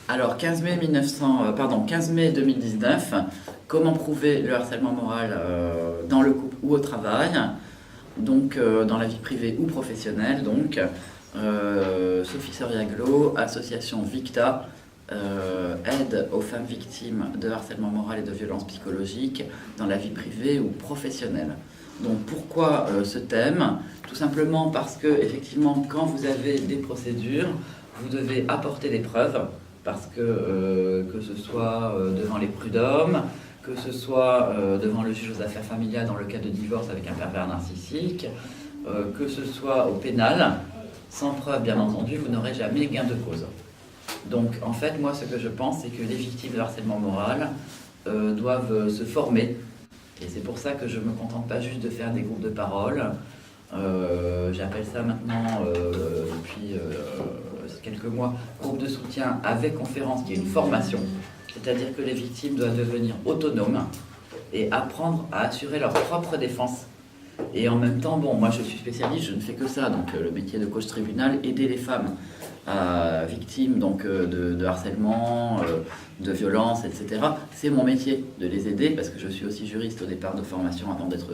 Alors, 15 mai 2019, comment prouver le harcèlement moral dans le couple ou au travail, donc dans la vie privée ou professionnelle. Donc, Sophie Soriaglo, association Victa, aide aux femmes victimes de harcèlement moral et de violences psychologiques dans la vie privée ou professionnelle. Donc pourquoi ce thème? Tout simplement parce que, effectivement, quand vous avez des procédures, vous devez apporter des preuves, parce que ce soit devant les prud'hommes, que ce soit devant le juge aux affaires familiales dans le cas de divorce avec un pervers narcissique, que ce soit au pénal, sans preuve bien entendu, vous n'aurez jamais gain de cause. Donc en fait, moi ce que je pense, c'est que les victimes de harcèlement moral doivent se former. Et c'est pour ça que je ne me contente pas juste de faire des groupes de parole. J'appelle ça maintenant, depuis quelques mois, groupe de soutien avec conférence, qui est une formation. C'est-à-dire que les victimes doivent devenir autonomes et apprendre à assurer leur propre défense. Et en même temps, bon, moi je suis spécialiste, je ne fais que ça, donc le métier de coach tribunal, aider les femmes victimes donc, de harcèlement, de violence, etc. C'est mon métier de les aider, parce que je suis aussi juriste au départ de formation avant d'être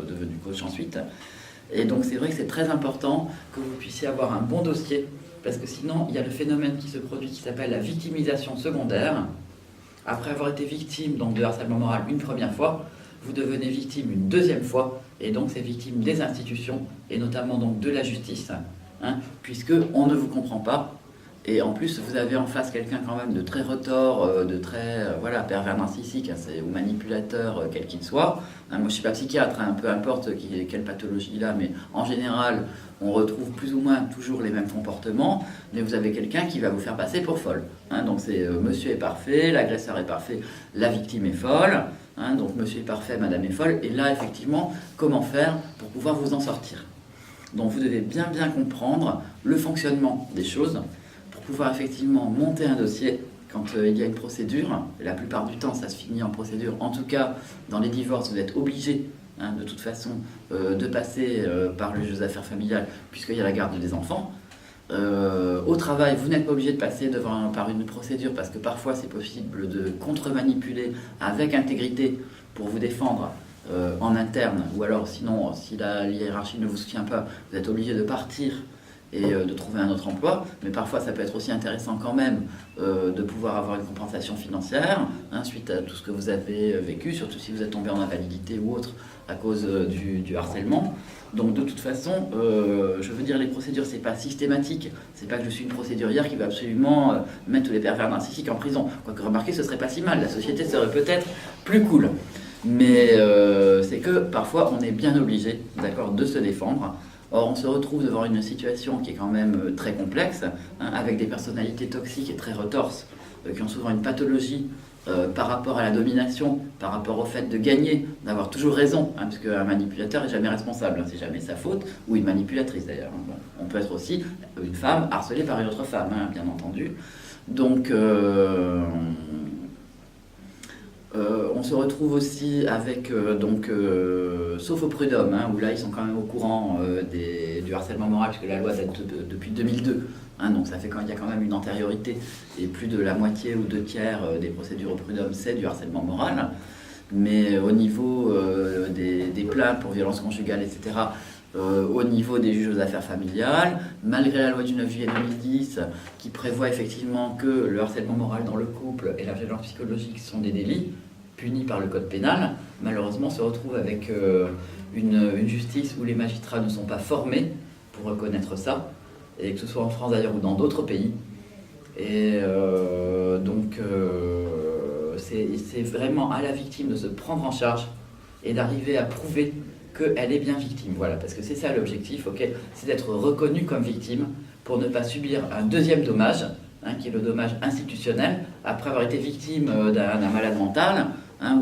devenu coach ensuite. Et donc c'est vrai que c'est très important que vous puissiez avoir un bon dossier, parce que sinon il y a le phénomène qui se produit qui s'appelle la victimisation secondaire. Après avoir été victime donc, de harcèlement moral une première fois, vous devenez victime une deuxième fois, et donc c'est victime des institutions, et notamment donc de la justice, puisqu'on ne vous comprend pas, et en plus vous avez en face quelqu'un quand même de très retors, de très pervers narcissique, ou manipulateur, quel qu'il soit. Moi je ne suis pas psychiatre, peu importe quelle pathologie il a, mais en général on retrouve plus ou moins toujours les mêmes comportements, mais vous avez quelqu'un qui va vous faire passer pour folle. Donc c'est monsieur est parfait, l'agresseur est parfait, la victime est folle. Donc monsieur est parfait, madame est folle, et là effectivement, comment faire pour pouvoir vous en sortir? Donc vous devez bien comprendre le fonctionnement des choses pour pouvoir effectivement monter un dossier quand il y a une procédure. La plupart du temps ça se finit en procédure, en tout cas dans les divorces vous êtes obligé de toute façon de passer par le juge aux affaires familiales puisqu'il y a la garde des enfants. Au travail, vous n'êtes pas obligé de passer par une procédure parce que parfois c'est possible de contre-manipuler avec intégrité pour vous défendre en interne, ou alors sinon, si la hiérarchie ne vous soutient pas, vous êtes obligé de partir et de trouver un autre emploi. Mais parfois ça peut être aussi intéressant quand même de pouvoir avoir une compensation financière suite à tout ce que vous avez vécu, surtout si vous êtes tombé en invalidité ou autre à cause du harcèlement. Donc de toute façon, je veux dire, les procédures, c'est pas systématique. C'est pas que je suis une procédurière qui va absolument mettre tous les pervers narcissiques en prison. Quoique, remarquez, ce serait pas si mal. La société serait peut-être plus cool. Mais c'est que parfois, on est bien obligé, d'accord, de se défendre. Or, on se retrouve devant une situation qui est quand même très complexe, avec des personnalités toxiques et très retorses, qui ont souvent une pathologie par rapport à la domination, par rapport au fait de gagner, d'avoir toujours raison, puisque un manipulateur n'est jamais responsable, c'est jamais sa faute, ou une manipulatrice d'ailleurs. Bon, on peut être aussi une femme harcelée par une autre femme, bien entendu. Donc, on se retrouve aussi avec, sauf au prud'homme, où là ils sont quand même au courant du harcèlement moral, puisque la loi date depuis 2002. Donc ça fait qu'il y a quand même une antériorité, et plus de la moitié ou 2/3 des procédures au prud'homme, c'est du harcèlement moral. Mais au niveau des plaintes pour violences conjugales, etc., au niveau des juges aux affaires familiales, malgré la loi du 9 juillet 2010, qui prévoit effectivement que le harcèlement moral dans le couple et la violence psychologique sont des délits punis par le code pénal, malheureusement on se retrouve avec une justice où les magistrats ne sont pas formés pour reconnaître ça, et que ce soit en France d'ailleurs ou dans d'autres pays. Et c'est vraiment à la victime de se prendre en charge et d'arriver à prouver qu'elle est bien victime. Voilà, parce que c'est ça l'objectif, c'est d'être reconnue comme victime pour ne pas subir un deuxième dommage, qui est le dommage institutionnel. Après avoir été victime d'un malade mental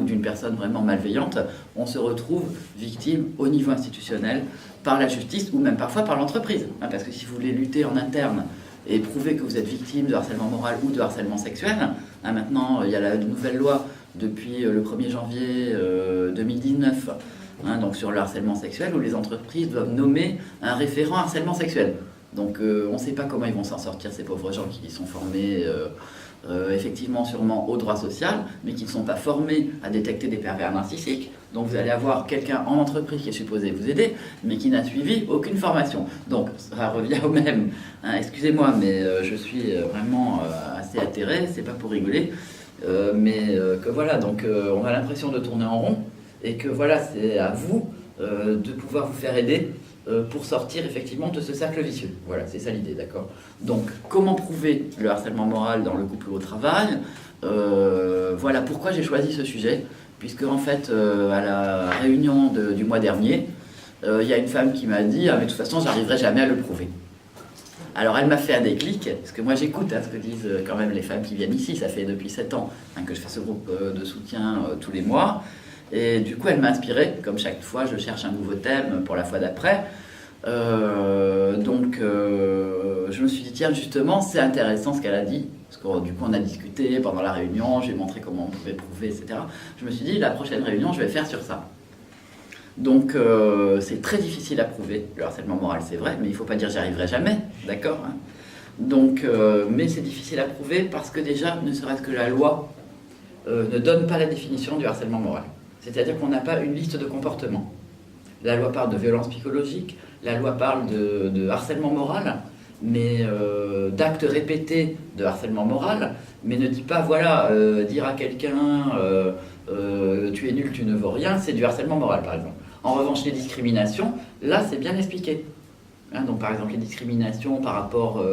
ou d'une personne vraiment malveillante, on se retrouve victime au niveau institutionnel par la justice ou même parfois par l'entreprise. Parce que si vous voulez lutter en interne et prouver que vous êtes victime de harcèlement moral ou de harcèlement sexuel, maintenant il y a la nouvelle loi depuis le 1er janvier 2019, donc sur le harcèlement sexuel, où les entreprises doivent nommer un référent harcèlement sexuel. Donc on ne sait pas comment ils vont s'en sortir, ces pauvres gens qui sont formés effectivement sûrement au droit social, mais qui ne sont pas formés à détecter des pervers narcissiques. Donc vous allez avoir quelqu'un en entreprise qui est supposé vous aider, mais qui n'a suivi aucune formation. Donc ça revient au même. Hein, excusez-moi, mais je suis vraiment assez atterré, c'est pas pour rigoler, mais que voilà, donc on a l'impression de tourner en rond, et que voilà, c'est à vous de pouvoir vous faire aider pour sortir effectivement de ce cercle vicieux. Voilà, c'est ça l'idée, d'accord? Donc, comment prouver le harcèlement moral dans le couple ou au travail? Voilà pourquoi j'ai choisi ce sujet, puisque en fait, à la réunion du mois dernier, il y a une femme qui m'a dit « Ah, mais de toute façon, j'arriverai jamais à le prouver ». Alors, elle m'a fait un déclic, parce que moi, j'écoute ce que disent quand même les femmes qui viennent ici. Ça fait depuis 7 ans que je fais ce groupe de soutien tous les mois. Et du coup, elle m'a inspiré. Comme chaque fois, je cherche un nouveau thème pour la fois d'après. Donc, je me suis dit, tiens, justement, c'est intéressant ce qu'elle a dit. Parce que du coup, on a discuté pendant la réunion, j'ai montré comment on pouvait prouver, etc. Je me suis dit, la prochaine réunion, je vais faire sur ça. Donc, c'est très difficile à prouver, le harcèlement moral, c'est vrai, mais il ne faut pas dire j'y arriverai jamais, d'accord, hein. Donc, mais c'est difficile à prouver parce que déjà, ne serait-ce que la loi ne donne pas la définition du harcèlement moral. C'est-à-dire qu'on n'a pas une liste de comportements. La loi parle de violence psychologique, la loi parle de harcèlement moral, mais d'actes répétés de harcèlement moral, mais ne dit pas, voilà, dire à quelqu'un tu es nul, tu ne vaux rien, c'est du harcèlement moral, par exemple. En revanche, les discriminations, là, c'est bien expliqué. Hein, donc, par exemple, les discriminations par rapport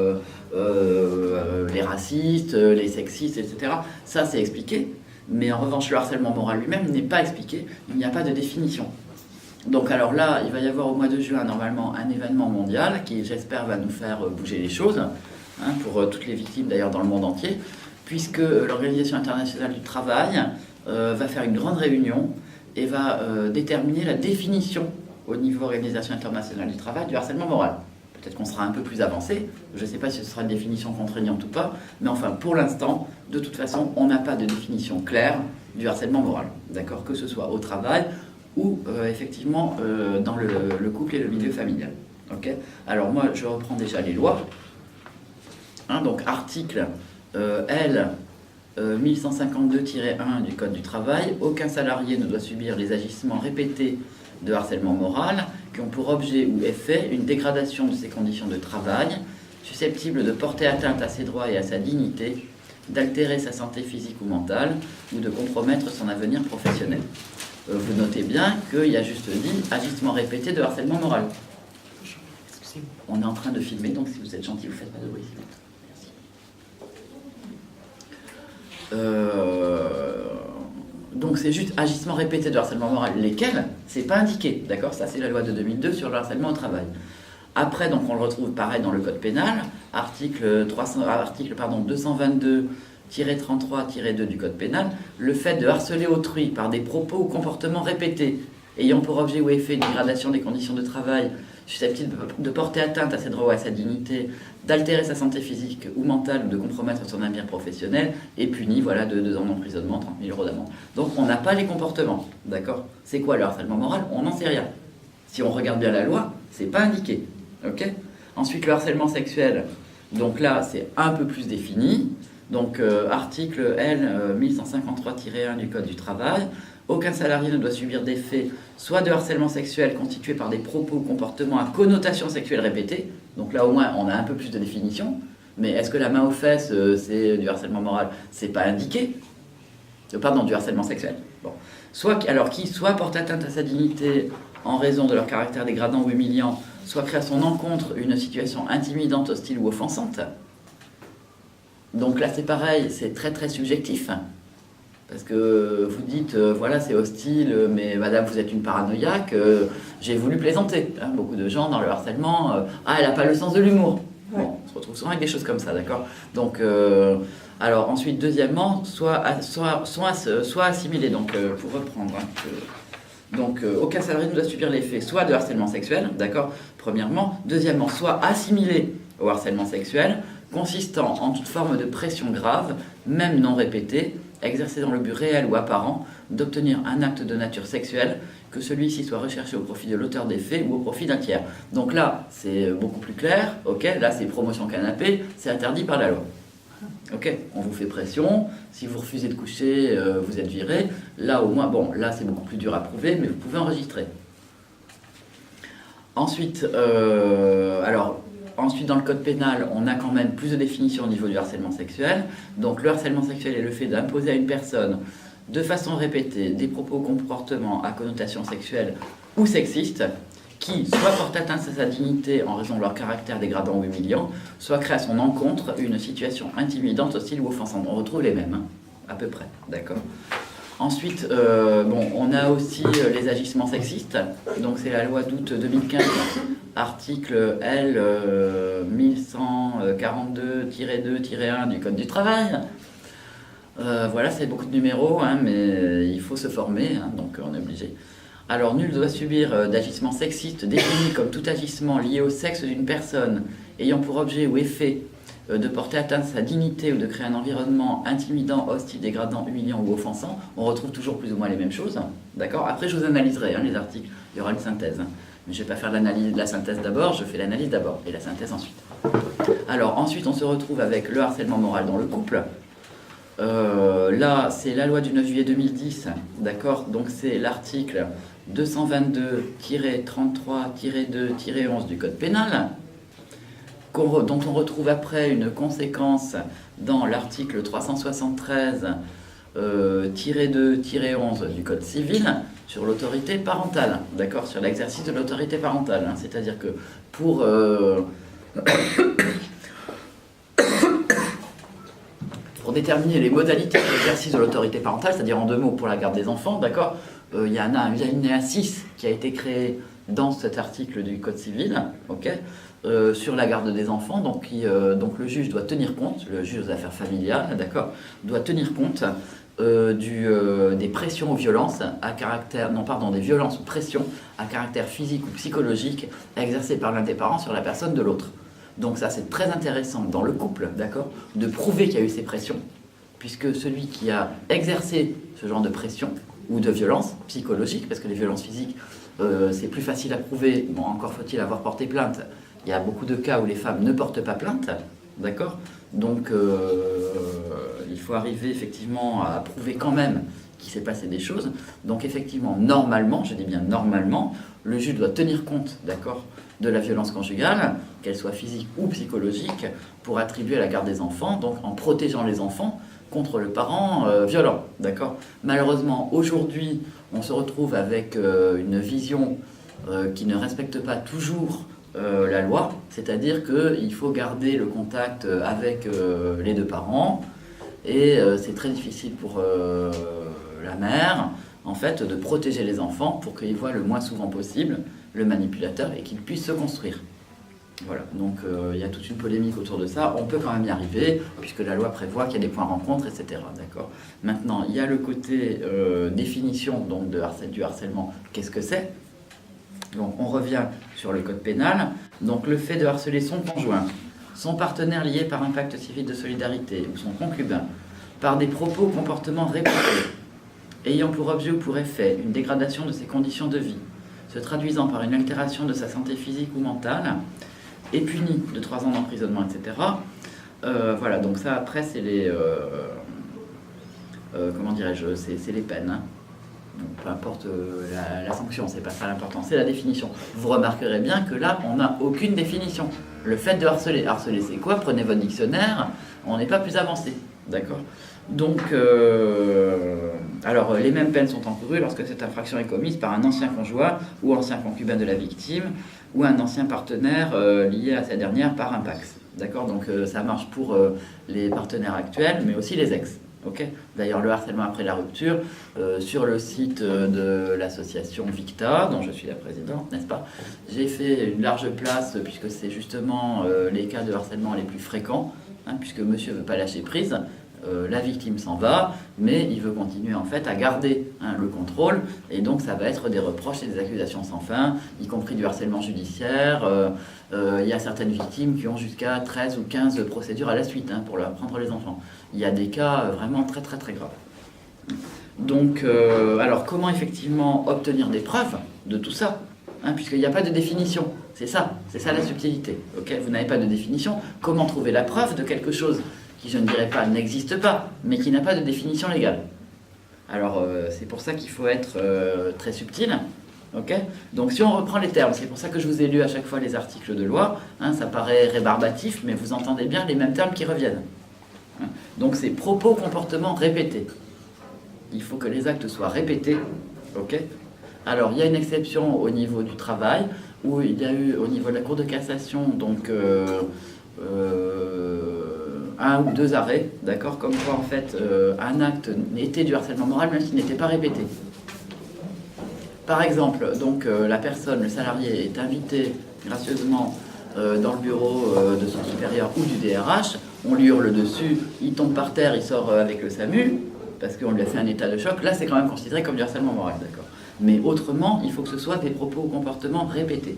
les racistes, les sexistes, etc., ça, c'est expliqué. Mais en revanche, le harcèlement moral lui-même n'est pas expliqué, il n'y a pas de définition. Donc alors là, il va y avoir au mois de juin, normalement, un événement mondial qui, j'espère, va nous faire bouger les choses, hein, pour toutes les victimes, d'ailleurs, dans le monde entier, puisque l'Organisation internationale du travail va faire une grande réunion et va déterminer la définition au niveau Organisation internationale du travail du harcèlement moral. Peut-être qu'on sera un peu plus avancé, je ne sais pas si ce sera une définition contraignante ou pas, mais enfin, pour l'instant, de toute façon, on n'a pas de définition claire du harcèlement moral, d'accord, que ce soit au travail ou effectivement dans le couple et le milieu familial. Okay. Alors moi, je reprends déjà les lois. Hein, donc, article L 1152-1 du Code du travail, aucun salarié ne doit subir les agissements répétés de harcèlement moral qui ont pour objet ou effet une dégradation de ses conditions de travail, susceptible de porter atteinte à ses droits et à sa dignité, d'altérer sa santé physique ou mentale, ou de compromettre son avenir professionnel. Vous notez bien qu'il y a juste dit agissement répété de harcèlement moral. On est en train de filmer, donc si vous êtes gentil, vous ne faites pas de bruit. Donc c'est juste agissement répété de harcèlement moral, lesquels, c'est pas indiqué, d'accord? Ça c'est la loi de 2002 sur le harcèlement au travail. Après, donc on le retrouve pareil dans le code pénal, article 222-33-2 du code pénal, le fait de harceler autrui par des propos ou comportements répétés, ayant pour objet ou effet une dégradation des conditions de travail, susceptible de porter atteinte à ses droits ou à sa dignité, d'altérer sa santé physique ou mentale ou de compromettre son avenir professionnel, est puni voilà, de 2 ans d'emprisonnement, 30 000 € d'amende. Donc on n'a pas les comportements, d'accord? C'est quoi le harcèlement moral? On n'en sait rien. Si on regarde bien la loi, c'est pas indiqué, ok? Ensuite, le harcèlement sexuel, donc là, c'est un peu plus défini. Donc, article L 1153-1 du Code du travail, aucun salarié ne doit subir des faits soit de harcèlement sexuel constitués par des propos ou comportements à connotation sexuelle répétée. Donc là, au moins, on a un peu plus de définition. Mais est-ce que la main aux fesses, c'est du harcèlement moral? C'est pas indiqué. Pardon, du harcèlement sexuel. Bon. Soit porte atteinte à sa dignité en raison de leur caractère dégradant ou humiliant, soit crée à son encontre une situation intimidante, hostile ou offensante. Donc là, c'est pareil, c'est très très subjectif. Parce que vous dites, voilà, c'est hostile, mais madame, vous êtes une paranoïaque, j'ai voulu plaisanter. Hein, beaucoup de gens, dans le harcèlement, elle n'a pas le sens de l'humour. Ouais. Bon, on se retrouve souvent avec des choses comme ça, d'accord? Donc, alors ensuite, deuxièmement, soit assimilé, donc pour reprendre. Hein, donc, aucun salarié ne doit subir l'effet soit de harcèlement sexuel, d'accord? Premièrement. Deuxièmement, soit assimilé au harcèlement sexuel, consistant en toute forme de pression grave, même non répétée, exercé dans le but réel ou apparent d'obtenir un acte de nature sexuelle, que celui-ci soit recherché au profit de l'auteur des faits ou au profit d'un tiers. Donc là, c'est beaucoup plus clair, ok, là c'est promotion canapé, c'est interdit par la loi. Ok, on vous fait pression, si vous refusez de coucher, vous êtes viré. Là au moins, bon, là c'est beaucoup plus dur à prouver, mais vous pouvez enregistrer. Ensuite, ensuite dans le code pénal, on a quand même plus de définitions au niveau du harcèlement sexuel. Donc le harcèlement sexuel est le fait d'imposer à une personne, de façon répétée, des propos ou comportements à connotation sexuelle ou sexiste, qui soit portent atteinte à sa dignité en raison de leur caractère dégradant ou humiliant, soit créent à son encontre une situation intimidante, hostile ou offensante. On retrouve les mêmes, hein, à peu près, d'accord. Ensuite, on a aussi les agissements sexistes. Donc c'est la loi d'août 2015, article L 1142-2-1 du Code du travail. Voilà, c'est beaucoup de numéros, hein, mais il faut se former, hein, donc on est obligé. Alors, nul ne doit subir d'agissement sexiste défini comme tout agissement lié au sexe d'une personne ayant pour objet ou effet de porter atteinte à sa dignité ou de créer un environnement intimidant, hostile, dégradant, humiliant ou offensant. On retrouve toujours plus ou moins les mêmes choses, hein, d'accord. Après, je vous analyserai les articles, il y aura une synthèse. Hein, mais je ne vais pas faire la synthèse d'abord, je fais l'analyse d'abord et la synthèse ensuite. Alors, ensuite, on se retrouve avec le harcèlement moral dans le couple. Là, c'est la loi du 9 juillet 2010, d'accord. Donc, c'est l'article 222-33-2-11 du Code pénal, dont on retrouve après une conséquence dans l'article 373-2-11 du Code civil sur l'autorité parentale, d'accord, sur l'exercice de l'autorité parentale. Hein, c'est-à-dire que pour déterminer les modalités de l'exercice de l'autorité parentale, c'est-à-dire en deux mots pour la garde des enfants, d'accord, il y a un alinéa 6 qui a été créé dans cet article du Code civil, ok, sur la garde des enfants, donc le juge doit tenir compte, le juge aux affaires familiales, d'accord, doit tenir compte des pressions ou violences à caractère, des violences ou pressions à caractère physique ou psychologique exercées par l'un des parents sur la personne de l'autre. Donc ça, c'est très intéressant dans le couple, d'accord, de prouver qu'il y a eu ces pressions, puisque celui qui a exercé ce genre de pression ou de violence psychologique, parce que les violences physiques, c'est plus facile à prouver, bon, encore faut-il avoir porté plainte. Il y a beaucoup de cas où les femmes ne portent pas plainte, d'accord. Donc il faut arriver effectivement à prouver quand même qu'il s'est passé des choses. Donc effectivement, normalement, je dis bien normalement, le juge doit tenir compte, d'accord, de la violence conjugale, qu'elle soit physique ou psychologique, pour attribuer la garde des enfants, donc en protégeant les enfants contre le parent violent, d'accord. Malheureusement, aujourd'hui, on se retrouve avec une vision qui ne respecte pas toujours la loi, c'est-à-dire qu'il faut garder le contact avec les deux parents, et c'est très difficile pour la mère, en fait, de protéger les enfants pour qu'ils voient le moins souvent possible le manipulateur et qu'ils puissent se construire. Voilà, donc il y a toute une polémique autour de ça. On peut quand même y arriver, puisque la loi prévoit qu'il y a des points rencontres, etc. D'accord. Maintenant, il y a le côté définition donc, du harcèlement. Qu'est-ce que c'est? Donc on revient sur le code pénal. Donc le fait de harceler son conjoint, son partenaire lié par un pacte civil de solidarité ou son concubin, par des propos ou comportements répétés, ayant pour objet ou pour effet une dégradation de ses conditions de vie, se traduisant par une altération de sa santé physique ou mentale, est puni de 3 ans d'emprisonnement, etc. Voilà, donc ça après c'est les... comment dirais-je, c'est les peines. Hein. Donc, peu importe la sanction, c'est pas ça l'important, c'est la définition. Vous remarquerez bien que là, on n'a aucune définition. Le fait de harceler, harceler c'est quoi? Prenez votre dictionnaire, on n'est pas plus avancé, d'accord? Donc, alors les mêmes peines sont encourues lorsque cette infraction est commise par un ancien conjoint ou ancien concubin de la victime ou un ancien partenaire lié à sa dernière par un PACS. D'accord? Donc ça marche pour les partenaires actuels, mais aussi les ex. Okay. D'ailleurs, le harcèlement après la rupture, sur le site de l'association Victa, dont je suis la présidente, n'est-ce pas? J'ai fait une large place, puisque c'est justement les cas de harcèlement les plus fréquents, hein, puisque monsieur ne veut pas lâcher prise. La victime s'en va, mais il veut continuer en fait à garder le contrôle, et donc ça va être des reproches et des accusations sans fin, y compris du harcèlement judiciaire. Il y a certaines victimes qui ont jusqu'à 13 ou 15 procédures à la suite pour leur prendre les enfants. Il y a des cas vraiment très très très graves. Donc, alors comment effectivement obtenir des preuves de tout ça, hein, puisqu'il n'y a pas de définition. C'est ça la subtilité. Okay, vous n'avez pas de définition. Comment trouver la preuve de quelque chose qui, je ne dirais pas, n'existe pas, mais qui n'a pas de définition légale? Alors, c'est pour ça qu'il faut être très subtil. Okay, donc, si on reprend les termes, c'est pour ça que je vous ai lu à chaque fois les articles de loi. Hein, ça paraît rébarbatif, mais vous entendez bien les mêmes termes qui reviennent. Hein, donc, c'est propos, comportements répétés. Il faut que les actes soient répétés. Okay, alors, il y a une exception au niveau du travail, où il y a eu au niveau de la Cour de cassation, donc un ou deux arrêts, d'accord, comme quoi en fait un acte était du harcèlement moral même s'il n'était pas répété. Par exemple, donc la personne, le salarié, est invité gracieusement dans le bureau de son supérieur ou du DRH, on lui hurle dessus, il tombe par terre, il sort avec le SAMU, parce qu'on lui a fait un état de choc, là c'est quand même considéré comme du harcèlement moral, d'accord. Mais autrement, il faut que ce soit des propos ou comportements répétés.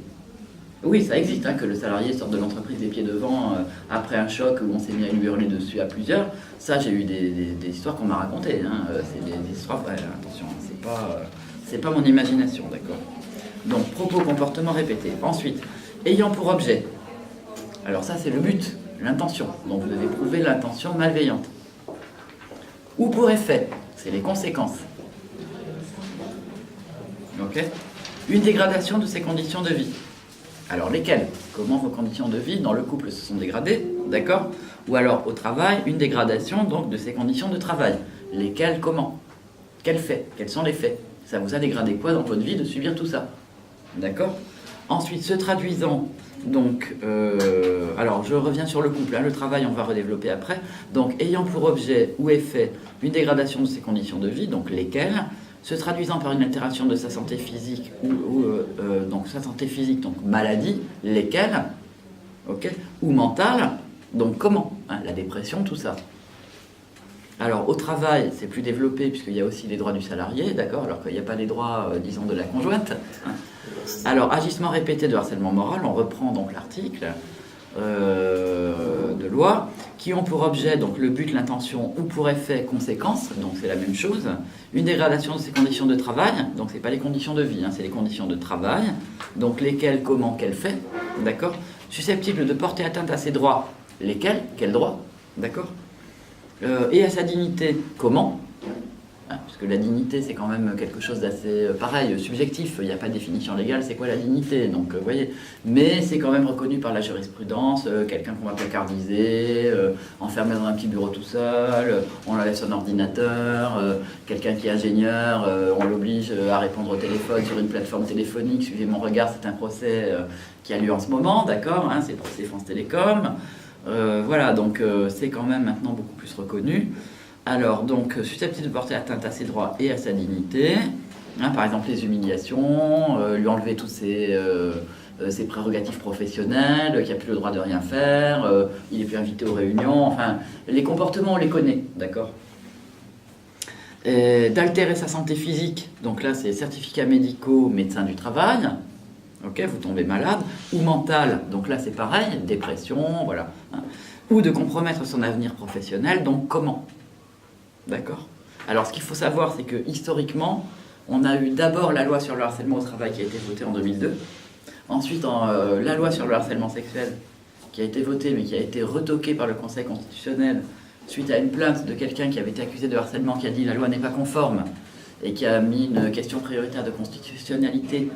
Oui, ça existe, hein, que le salarié sorte de l'entreprise des pieds devant après un choc où on s'est mis à lui hurler dessus à plusieurs. Ça, j'ai eu des histoires qu'on m'a racontées. Hein. C'est des histoires, ouais, attention, c'est pas mon imagination, d'accord. Donc, propos, comportements répétés. Ensuite, ayant pour objet. Alors ça, c'est le but, l'intention. Donc, vous devez prouver l'intention malveillante. Ou pour effet, c'est les conséquences. Ok. Une dégradation de ses conditions de vie. Alors lesquelles? Comment vos conditions de vie dans le couple se sont dégradées, d'accord? Ou alors au travail, une dégradation donc de ses conditions de travail. Lesquelles, comment? Quels faits? Quels sont les faits? Ça vous a dégradé quoi dans votre vie de subir tout ça? D'accord? Ensuite, se traduisant, donc, alors je reviens sur le couple, hein, le travail on va redévelopper après. Donc ayant pour objet ou effet une dégradation de ses conditions de vie, donc lesquelles? Se traduisant par une altération de sa santé physique donc sa santé physique, donc maladie, lesquelles, okay, ou mentale, donc comment, hein, la dépression, tout ça. Alors au travail, c'est plus développé puisqu'il y a aussi les droits du salarié, d'accord, alors qu'il n'y a pas les droits, disons, de la conjointe. Hein. Alors agissement répété de harcèlement moral, on reprend donc l'article de loi, qui ont pour objet donc le but, l'intention ou pour effet, conséquence, donc c'est la même chose, une dégradation de ses conditions de travail, donc c'est pas les conditions de vie, hein, c'est les conditions de travail, donc lesquelles, comment, quel fait, d'accord, susceptibles de porter atteinte à ses droits, lesquels, quels droits, d'accord, et à sa dignité, comment, hein, puisque la dignité c'est quand même quelque chose d'assez pareil, subjectif, il n'y a pas de définition légale, c'est quoi la dignité, donc vous voyez, mais c'est quand même reconnu par la jurisprudence, quelqu'un qu'on va placardiser, enfermé dans un petit bureau tout seul, on enlève son ordinateur, quelqu'un qui est ingénieur, on l'oblige à répondre au téléphone sur une plateforme téléphonique, suivez mon regard, c'est un procès qui a lieu en ce moment, d'accord, hein, c'est le procès France Télécom, voilà, donc c'est quand même maintenant beaucoup plus reconnu. Alors, donc, susceptible de porter atteinte à ses droits et à sa dignité, hein, par exemple les humiliations, lui enlever tous ses prérogatives professionnelles, qu'il n'a plus le droit de rien faire, il n'est plus invité aux réunions, enfin, les comportements, on les connaît, d'accord. D'altérer sa santé physique, donc là, c'est certificats médicaux, médecin du travail, ok, vous tombez malade, ou mentale, donc là, c'est pareil, dépression, voilà, hein, ou de compromettre son avenir professionnel, donc comment? D'accord. Alors, ce qu'il faut savoir, c'est que historiquement, on a eu d'abord la loi sur le harcèlement au travail qui a été votée en 2002. Ensuite, la loi sur le harcèlement sexuel qui a été votée, mais qui a été retoquée par le Conseil constitutionnel suite à une plainte de quelqu'un qui avait été accusé de harcèlement, qui a dit la loi n'est pas conforme et qui a mis une question prioritaire de constitutionnalité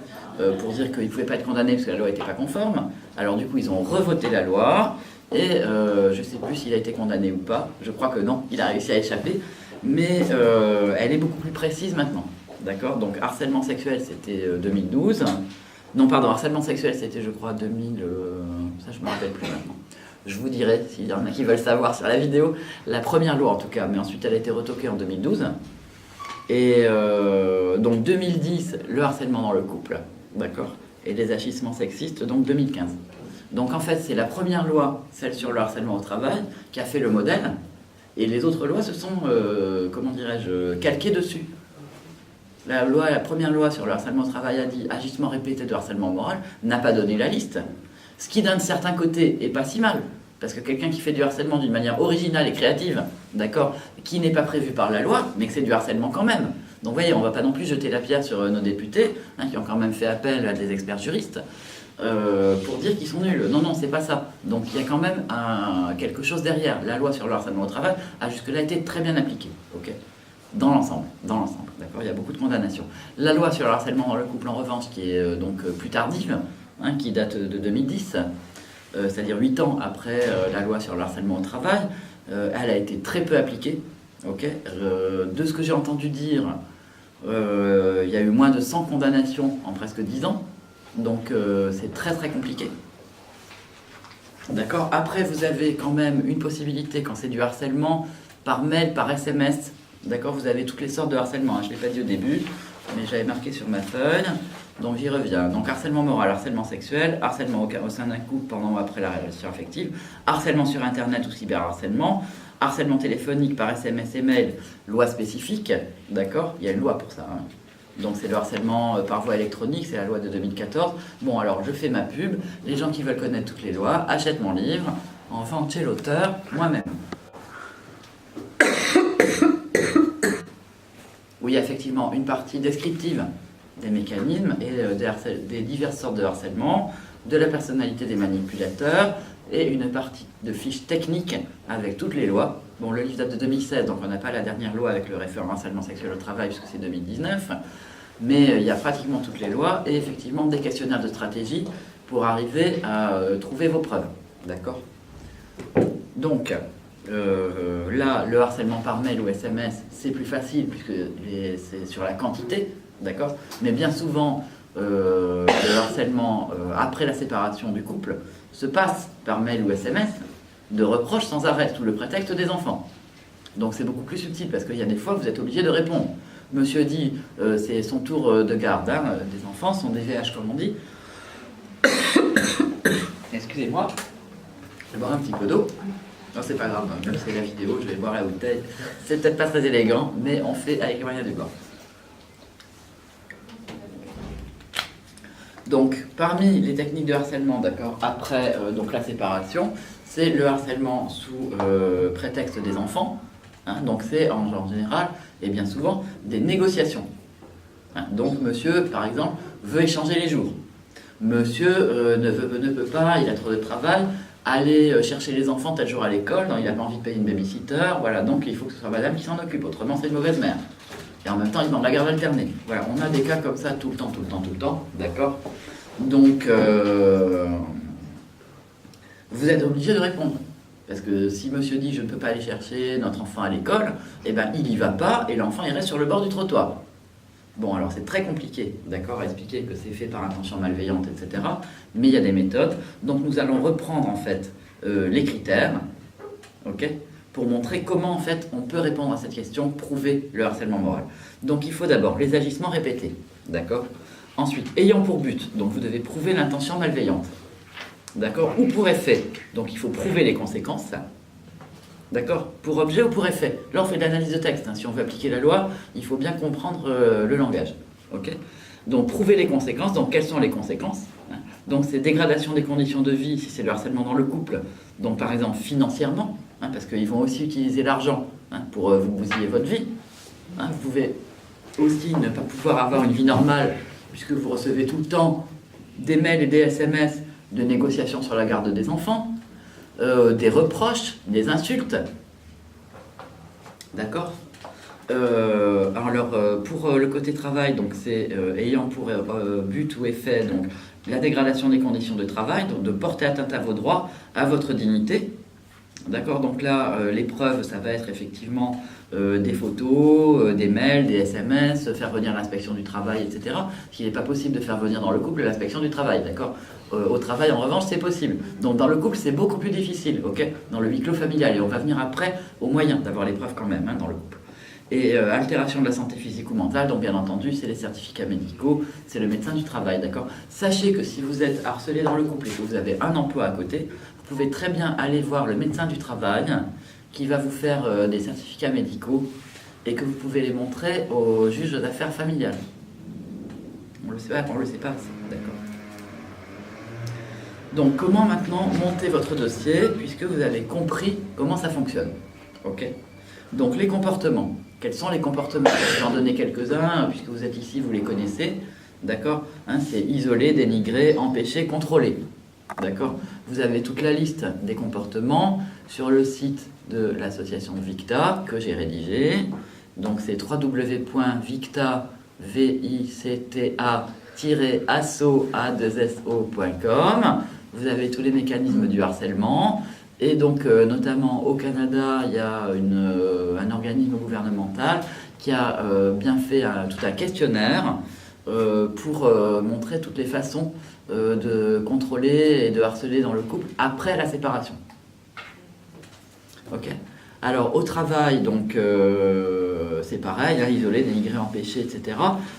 pour dire qu'il ne pouvait pas être condamné parce que la loi n'était pas conforme. Alors, du coup, ils ont revoté la loi. Et je ne sais plus s'il a été condamné ou pas, je crois que non, il a réussi à échapper, mais elle est beaucoup plus précise maintenant, d'accord. Donc harcèlement sexuel c'était 2012, non pardon, harcèlement sexuel c'était je crois 2000, ça je ne me rappelle plus maintenant, je vous dirai s'il y en a qui veulent savoir sur la vidéo, la première loi en tout cas, mais ensuite elle a été retoquée en 2012, et donc 2010 le harcèlement dans le couple, d'accord, et les agissements sexistes donc 2015. Donc en fait, c'est la première loi, celle sur le harcèlement au travail, qui a fait le modèle, et les autres lois se sont, comment dirais-je, calquées dessus. La première loi sur le harcèlement au travail a dit « agissement répété de harcèlement moral », n'a pas donné la liste. Ce qui d'un certain côté est pas si mal, Parce que quelqu'un qui fait du harcèlement d'une manière originale et créative, d'accord, qui n'est pas prévu par la loi, mais que c'est du harcèlement quand même. Donc vous voyez, on ne va pas non plus jeter la pierre sur nos députés, qui ont quand même fait appel à des experts juristes, pour dire qu'ils sont nuls. Non, non, c'est pas ça. Donc il y a quand même quelque chose derrière. La loi sur le harcèlement au travail a jusque-là été très bien appliquée, ok, dans l'ensemble, d'accord, il y a beaucoup de condamnations. La loi sur le harcèlement dans le couple, en revanche, qui est donc plus tardive, qui date de 2010, c'est-à-dire 8 ans après la loi sur le harcèlement au travail, elle a été très peu appliquée. Okay. De ce que j'ai entendu dire, il y a eu moins de 100 condamnations en presque 10 ans, donc c'est très très compliqué. D'accord. Après, vous avez quand même une possibilité quand c'est du harcèlement par mail, par SMS. D'accord. Vous avez toutes les sortes de harcèlement. Je ne l'ai pas dit au début, mais j'avais marqué sur ma feuille. Donc j'y reviens. Donc harcèlement moral, harcèlement sexuel, harcèlement au sein d'un couple pendant ou après la relation affective, harcèlement sur internet ou cyberharcèlement, harcèlement téléphonique par SMS et mail, loi spécifique, d'accord, il y a une loi pour ça. Donc c'est le harcèlement par voie électronique, c'est la loi de 2014. Bon, alors je fais ma pub, les gens qui veulent connaître toutes les lois, achètent mon livre, en vente chez l'auteur, moi-même. Oui, effectivement, une partie descriptive des mécanismes et des diverses sortes de harcèlement, de la personnalité des manipulateurs et une partie de fiches techniques avec toutes les lois. Bon, le livre date de 2016, donc on n'a pas la dernière loi avec le référent harcèlement sexuel au travail puisque c'est 2019, mais il y a pratiquement toutes les lois et effectivement des questionnaires de stratégie pour arriver à trouver vos preuves. D'accord ? Donc, là, le harcèlement par mail ou SMS, c'est plus facile puisque c'est sur la quantité. D'accord ? Mais bien souvent, le harcèlement après la séparation du couple se passe par mail ou SMS de reproches sans arrêt sous le prétexte des enfants. Donc c'est beaucoup plus subtil parce qu'il y a des fois vous êtes obligé de répondre. Monsieur dit c'est son tour de garde, des enfants sont des VH comme on dit. Excusez-moi, je vais boire un petit peu d'eau. Non, c'est pas grave, même si c'est la vidéo, je vais boire la bouteille. C'est peut-être pas très élégant, mais on fait avec les moyens du bord. Donc, parmi les techniques de harcèlement, d'accord, après donc la séparation, c'est le harcèlement sous prétexte des enfants. Donc, c'est en général, et bien souvent, des négociations. Donc, monsieur, par exemple, veut échanger les jours. Monsieur ne peut pas, il a trop de travail, aller chercher les enfants tel jour à l'école, il n'a pas envie de payer une babysitter, voilà, donc il faut que ce soit madame qui s'en occupe, autrement c'est une mauvaise mère. Et en même temps, il demande la garde alternée. Voilà, on a des cas comme ça tout le temps, d'accord ? Donc, vous êtes obligé de répondre. Parce que si monsieur dit « je ne peux pas aller chercher notre enfant à l'école », eh ben, il n'y va pas et l'enfant il reste sur le bord du trottoir. Bon, alors c'est très compliqué, d'accord, à expliquer que c'est fait par intention malveillante, etc. Mais il y a des méthodes. Donc nous allons reprendre en fait les critères, ok, pour montrer comment en fait on peut répondre à cette question, prouver le harcèlement moral. Donc il faut d'abord les agissements répétés, d'accord. Ensuite, ayant pour but, donc vous devez prouver l'intention malveillante, d'accord, ou pour effet, donc il faut prouver les conséquences, d'accord, pour objet ou pour effet. Là on fait de l'analyse de texte, si on veut appliquer la loi, il faut bien comprendre le langage, ok. Donc prouver les conséquences, donc quelles sont les conséquences ? Donc c'est dégradation des conditions de vie, si c'est le harcèlement dans le couple, donc par exemple financièrement, parce qu'ils vont aussi utiliser l'argent pour vous bousiller votre vie. Vous pouvez aussi ne pas pouvoir avoir une vie normale, puisque vous recevez tout le temps des mails et des SMS de négociations sur la garde des enfants, des reproches, des insultes. D'accord ? Alors, pour le côté travail, donc c'est ayant pour but ou effet donc, la dégradation des conditions de travail, donc de porter atteinte à vos droits, à votre dignité. D'accord, donc là, les preuves, ça va être effectivement des photos, des mails, des SMS, faire venir l'inspection du travail, etc. Il n'est pas possible de faire venir dans le couple l'inspection du travail, d'accord. Au travail, en revanche, c'est possible. Donc dans le couple, c'est beaucoup plus difficile, ok, dans le huis clos familial. Et on va venir après aux moyens d'avoir les preuves quand même dans le couple. Et altération de la santé physique ou mentale, donc bien entendu, c'est les certificats médicaux, c'est le médecin du travail, d'accord. Sachez que si vous êtes harcelé dans le couple et que vous avez un emploi à côté, vous pouvez très bien aller voir le médecin du travail qui va vous faire des certificats médicaux et que vous pouvez les montrer au juge d'affaires familiales. On le sait pas, d'accord. Donc comment maintenant monter votre dossier puisque vous avez compris comment ça fonctionne. Ok. Donc les comportements. Quels sont les comportements? Je vais en donner quelques-uns puisque vous êtes ici, vous les connaissez. D'accord, hein, c'est isoler, dénigrer, empêcher, contrôler. D'accord. Vous avez toute la liste des comportements sur le site de l'association Victa que j'ai rédigé. Donc c'est www.victa-asso.com. Vous avez tous les mécanismes du harcèlement. Et donc, notamment au Canada, il y a un organisme gouvernemental qui a bien fait tout un questionnaire pour montrer toutes les façons de contrôler et de harceler dans le couple après la séparation. Ok. Alors, au travail, donc, c'est pareil, hein, isoler, dénigrer, empêcher, etc.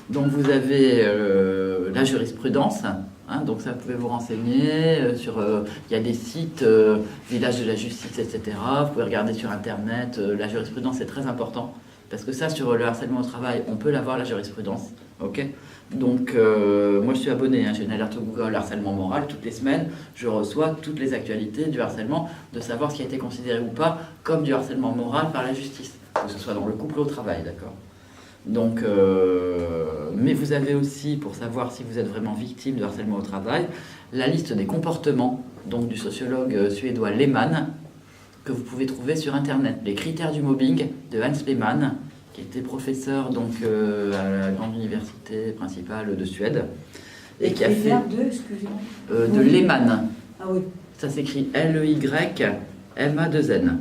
Donc, vous avez la jurisprudence. Hein, donc ça, vous pouvez vous renseigner sur... il y a des sites, Village de la Justice, etc. Vous pouvez regarder sur Internet. La jurisprudence est très important. Parce que ça, sur le harcèlement au travail, on peut l'avoir, la jurisprudence. Ok. Donc, moi, je suis abonné. Hein, j'ai une alerte Google harcèlement moral. Toutes les semaines, je reçois toutes les actualités du harcèlement, de savoir ce qui a été considéré ou pas comme du harcèlement moral par la justice. Que ce soit dans le couple ou au travail, d'accord. Donc, mais vous avez aussi, pour savoir si vous êtes vraiment victime de harcèlement au travail, la liste des comportements donc du sociologue suédois Lehmann, que vous pouvez trouver sur Internet. Les critères du mobbing de Hans Lehmann, qui était professeur donc, à la grande université principale de Suède. Et qui a fait... de Lehmann. Ah oui. Ça s'écrit Leyma2N.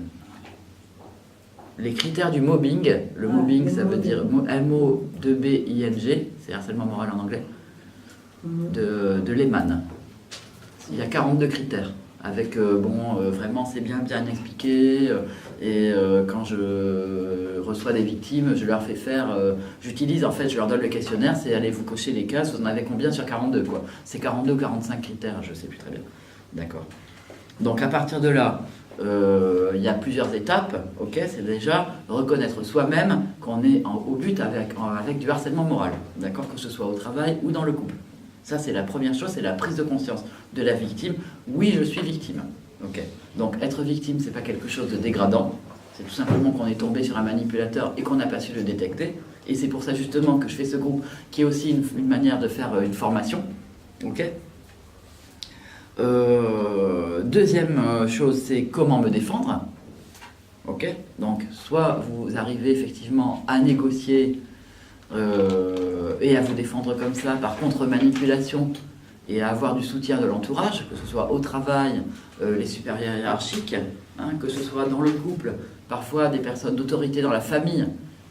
Les critères du mobbing, le mobbing ça veut dire M-O-2-B-I-N-G, c'est harcèlement moral en anglais, de Lehmann. Il y a 42 critères, avec, vraiment c'est bien expliqué, et quand je reçois des victimes, je leur fais faire, j'utilise en fait, je leur donne le questionnaire, c'est allez vous cocher les cases, vous en avez combien sur 42 quoi. C'est 42 ou 45 critères, je ne sais plus très bien. D'accord. Donc à partir de là, il y a plusieurs étapes, ok, c'est déjà reconnaître soi-même qu'on est au but avec du harcèlement moral, d'accord, que ce soit au travail ou dans le couple. Ça, c'est la première chose, c'est la prise de conscience de la victime. Oui, je suis victime. Ok. Donc être victime, c'est pas quelque chose de dégradant, c'est tout simplement qu'on est tombé sur un manipulateur et qu'on n'a pas su le détecter. Et c'est pour ça justement que je fais ce groupe, qui est aussi une manière de faire une formation, ok. Deuxième chose, c'est comment me défendre. Ok. Donc, soit vous arrivez effectivement à négocier et à vous défendre comme ça par contre-manipulation et à avoir du soutien de l'entourage, que ce soit au travail, les supérieurs hiérarchiques, hein, que ce soit dans le couple, parfois des personnes d'autorité dans la famille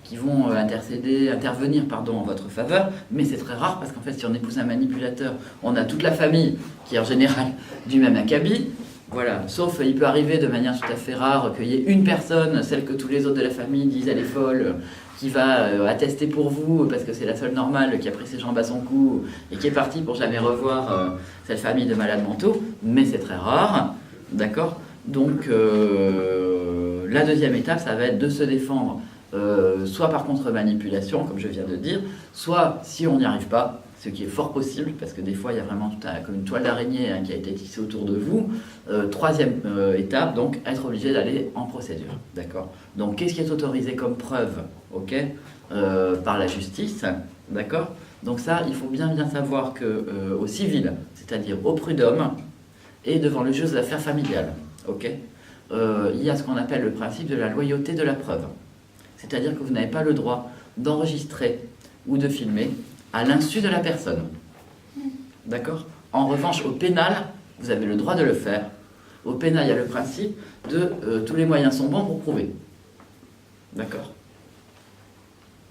qui vont intervenir en votre faveur, mais c'est très rare parce qu'en fait si on épouse un manipulateur, on a toute la famille qui est en général du même acabit, voilà. Sauf il peut arriver de manière tout à fait rare qu'il y ait une personne, celle que tous les autres de la famille disent elle est folle, qui va attester pour vous parce que c'est la seule normale qui a pris ses jambes à son cou et qui est partie pour jamais revoir cette famille de malades mentaux, mais c'est très rare, d'accord. Donc la deuxième étape, ça va être de se défendre soit par contre-manipulation, comme je viens de dire, soit si on n'y arrive pas, ce qui est fort possible, parce que des fois il y a vraiment comme une toile d'araignée qui a été tissée autour de vous. Troisième étape, donc être obligé d'aller en procédure, d'accord. Donc qu'est-ce qui est autorisé comme preuve, ok, par la justice, d'accord. Donc ça, il faut bien savoir que au civil, c'est-à-dire au prud'homme et devant le juge des affaires familiales, ok, il y a ce qu'on appelle le principe de la loyauté de la preuve. C'est-à-dire que vous n'avez pas le droit d'enregistrer ou de filmer à l'insu de la personne. D'accord? En revanche, au pénal, vous avez le droit de le faire. Au pénal, il y a le principe de tous les moyens sont bons pour prouver. D'accord?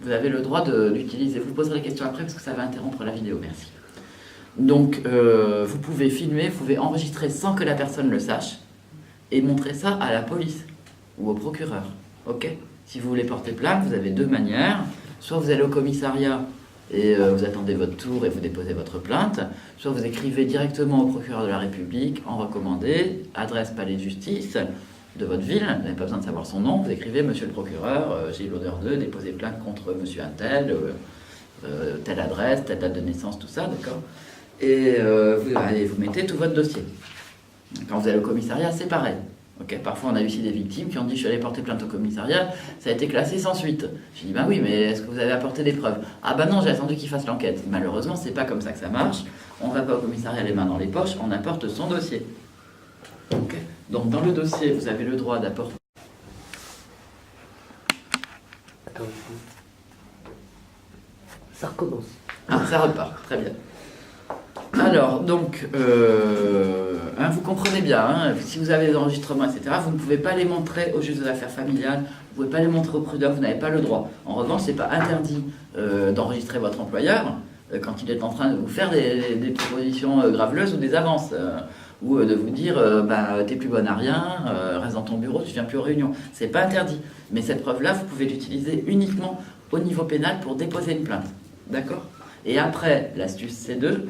Vous avez le droit d'utiliser. Vous poserez la question après parce que ça va interrompre la vidéo. Merci. Donc, vous pouvez filmer, vous pouvez enregistrer sans que la personne le sache et montrer ça à la police ou au procureur. Ok? Si vous voulez porter plainte, vous avez deux manières. Soit vous allez au commissariat et vous attendez votre tour et vous déposez votre plainte, soit vous écrivez directement au procureur de la République en recommandé, adresse palais de justice de votre ville, vous n'avez pas besoin de savoir son nom, vous écrivez monsieur le procureur, j'ai eu l'honneur de déposer plainte contre monsieur Untel, telle adresse, telle date de naissance, tout ça, d'accord. Et vous mettez tout votre dossier. Quand vous allez au commissariat, c'est pareil. Okay, parfois, on a eu aussi des victimes qui ont dit je suis allé porter plainte au commissariat, ça a été classé sans suite. J'ai dit bah oui, mais est-ce que vous avez apporté des preuves? Ah bah non, j'ai attendu qu'il fasse l'enquête. Malheureusement, c'est pas comme ça que ça marche. On va pas au commissariat les mains dans les poches, on apporte son dossier. Okay. Donc dans le dossier, vous avez le droit d'apporter. Attends, ça recommence. Ah, ça repart, très bien. Alors, donc, vous comprenez bien, hein, si vous avez des enregistrements, etc., vous ne pouvez pas les montrer au juge des affaires familiales, vous ne pouvez pas les montrer au prud'homme, vous n'avez pas le droit. En revanche, ce n'est pas interdit d'enregistrer votre employeur quand il est en train de vous faire des propositions graveleuses ou des avances, ou de vous dire t'es plus bonne à rien, reste dans ton bureau, tu ne viens plus aux réunions. Ce n'est pas interdit. Mais cette preuve-là, vous pouvez l'utiliser uniquement au niveau pénal pour déposer une plainte. D'accord? Et après, l'astuce C2,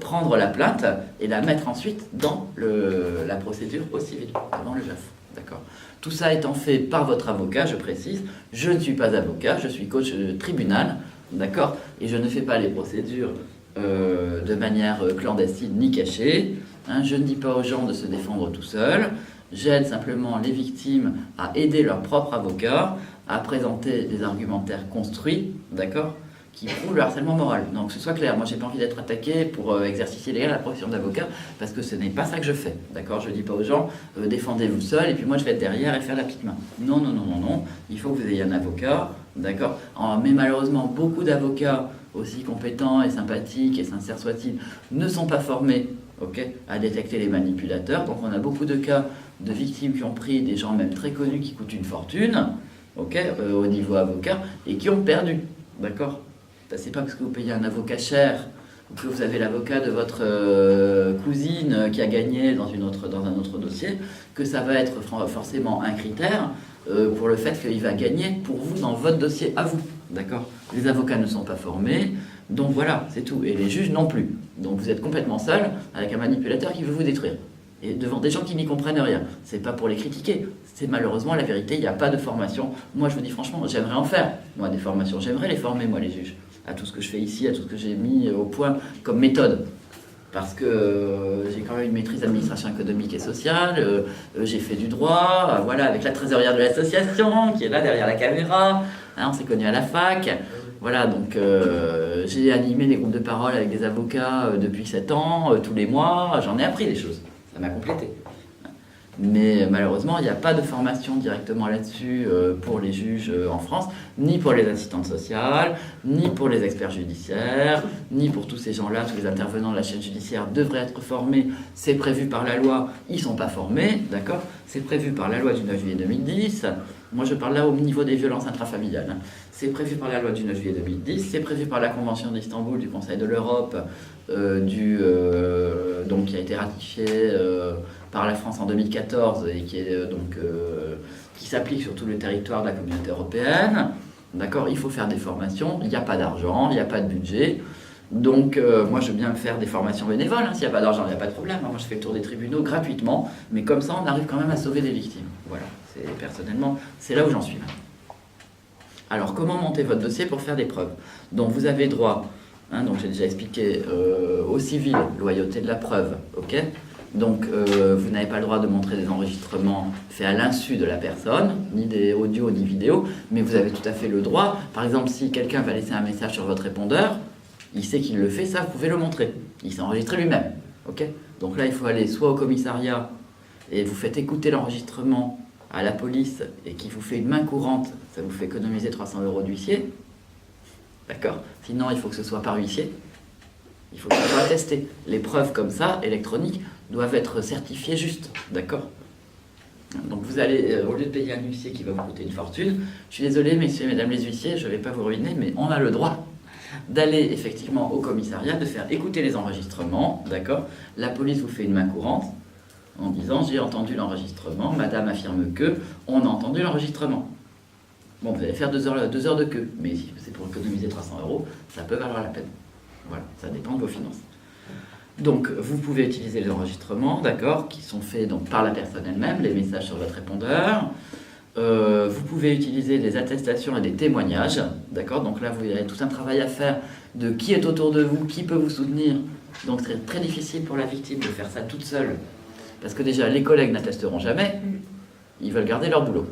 prendre la plainte et la mettre ensuite dans la procédure au civil, devant le JAF. D'accord. Tout ça étant fait par votre avocat, je précise, je ne suis pas avocat, je suis coach de tribunal, d'accord, et je ne fais pas les procédures de manière clandestine ni cachée. Hein, je ne dis pas aux gens de se défendre tout seuls, j'aide simplement les victimes à aider leur propre avocat, à présenter des argumentaires construits, d'accord, qui prouvent le harcèlement moral. Donc que ce soit clair, moi j'ai pas envie d'être attaqué pour exercicer légal la profession d'avocat, parce que ce n'est pas ça que je fais, d'accord. Je dis pas aux gens, défendez-vous seul, et puis moi je vais être derrière et faire la petite main. Non, non, non, non, non, il faut que vous ayez un avocat, d'accord. Mais malheureusement, beaucoup d'avocats, aussi compétents et sympathiques et sincères soient-ils, ne sont pas formés, ok, à détecter les manipulateurs. Donc on a beaucoup de cas de victimes qui ont pris des gens même très connus qui coûtent une fortune, ok, au niveau avocat, et qui ont perdu, d'accord. C'est pas parce que vous payez un avocat cher ou que vous avez l'avocat de votre cousine qui a gagné dans un autre dossier que ça va être forcément un critère pour le fait qu'il va gagner pour vous dans votre dossier à vous. D'accord? Les avocats ne sont pas formés, donc voilà, c'est tout. Et les juges non plus. Donc vous êtes complètement seul avec un manipulateur qui veut vous détruire. Et devant des gens qui n'y comprennent rien. C'est pas pour les critiquer, c'est malheureusement la vérité, il n'y a pas de formation. Moi je vous dis franchement, j'aimerais en faire, moi, des formations. J'aimerais les former, moi, les juges, à tout ce que je fais ici, à tout ce que j'ai mis au point comme méthode. Parce que j'ai quand même une maîtrise d'administration économique et sociale, j'ai fait du droit, voilà, avec la trésorière de l'association qui est là derrière la caméra, hein, on s'est connus à la fac. Voilà, donc j'ai animé des groupes de parole avec des avocats depuis 7 ans, tous les mois, j'en ai appris des choses. Ça m'a complété. Mais malheureusement, il n'y a pas de formation directement là-dessus pour les juges en France, ni pour les assistantes sociales, ni pour les experts judiciaires, ni pour tous ces gens-là, tous les intervenants de la chaîne judiciaire devraient être formés. C'est prévu par la loi, ils ne sont pas formés, d'accord? C'est prévu par la loi du 9 juillet 2010. Moi, je parle là au niveau des violences intrafamiliales. Hein. C'est prévu par la loi du 9 juillet 2010, c'est prévu par la Convention d'Istanbul du Conseil de l'Europe, donc, qui a été ratifiée par la France en 2014 et qui s'applique sur tout le territoire de la communauté européenne. D'accord, il faut faire des formations, il n'y a pas d'argent, il n'y a pas de budget. Donc, moi, je veux bien faire des formations bénévoles. Hein. S'il n'y a pas d'argent, il n'y a pas de problème. Moi, je fais le tour des tribunaux gratuitement, mais comme ça, on arrive quand même à sauver des victimes. Voilà, personnellement, c'est là où j'en suis. Alors, comment monter votre dossier pour faire des preuves? Donc, vous avez droit, hein, donc j'ai déjà expliqué, au civil, loyauté de la preuve, ok? Donc, vous n'avez pas le droit de montrer des enregistrements faits à l'insu de la personne, ni des audios, ni vidéos, mais vous avez tout à fait le droit. Par exemple, si quelqu'un va laisser un message sur votre répondeur, il sait qu'il le fait, ça, vous pouvez le montrer. Il s'est enregistré lui-même, ok? Donc là, il faut aller soit au commissariat et vous faites écouter l'enregistrement à la police et qui vous fait une main courante, ça vous fait économiser 300 € d'huissier, d'accord? Sinon, il faut que ce soit par huissier. Il faut que ce soit attesté. Les preuves comme ça, électroniques, doivent être certifiées justes, d'accord? Donc vous allez, au lieu de payer un huissier qui va vous coûter une fortune, je suis désolé, messieurs et mesdames les huissiers, je ne vais pas vous ruiner, mais on a le droit d'aller effectivement au commissariat, de faire écouter les enregistrements, d'accord? La police vous fait une main courante en disant « j'ai entendu l'enregistrement, madame affirme que, on a entendu l'enregistrement ». Bon, vous allez faire 2 heures de queue, mais si c'est pour économiser 300 €, ça peut valoir la peine. Voilà, ça dépend de vos finances. Donc, vous pouvez utiliser les enregistrements, d'accord, qui sont faits donc, par la personne elle-même, les messages sur votre répondeur. Vous pouvez utiliser des attestations et des témoignages, d'accord. Donc là, vous avez tout un travail à faire de qui est autour de vous, qui peut vous soutenir Donc c'est très difficile pour la victime de faire ça toute seule. Parce que déjà, les collègues n'attesteront jamais, ils veulent garder leur boulot.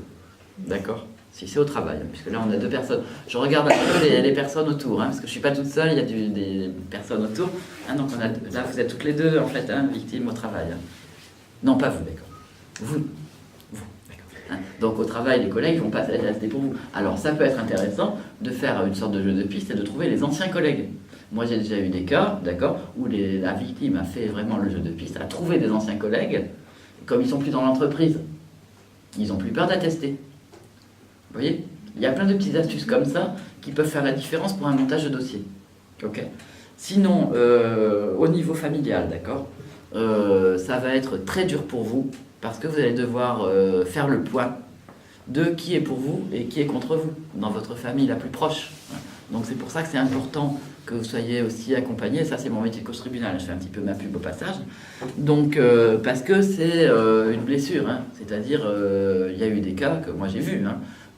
D'accord? Si c'est au travail, puisque là on a deux personnes. Je regarde un peu les personnes autour, parce que je ne suis pas toute seule, il y a des personnes autour. Donc là vous êtes toutes les deux en fait, victimes au travail. Non, pas vous, d'accord. Vous, d'accord. Donc au travail, les collègues ne vont pas rester pour vous. Alors ça peut être intéressant de faire une sorte de jeu de piste et de trouver les anciens collègues. Moi j'ai déjà eu des cas, d'accord, où la victime a fait vraiment le jeu de piste, a trouvé des anciens collègues, comme ils ne sont plus dans l'entreprise, ils n'ont plus peur d'attester. Vous voyez, il y a plein de petites astuces comme ça qui peuvent faire la différence pour un montage de dossier. Ok. Sinon, au niveau familial, d'accord, ça va être très dur pour vous parce que vous allez devoir faire le point de qui est pour vous et qui est contre vous dans votre famille la plus proche. Donc c'est pour ça que c'est important que vous soyez aussi accompagné. Ça, c'est mon métier de coach tribunal. Je fais un petit peu ma pub au passage. Donc, parce que c'est une blessure. C'est-à-dire, il y a eu des cas que moi j'ai vus,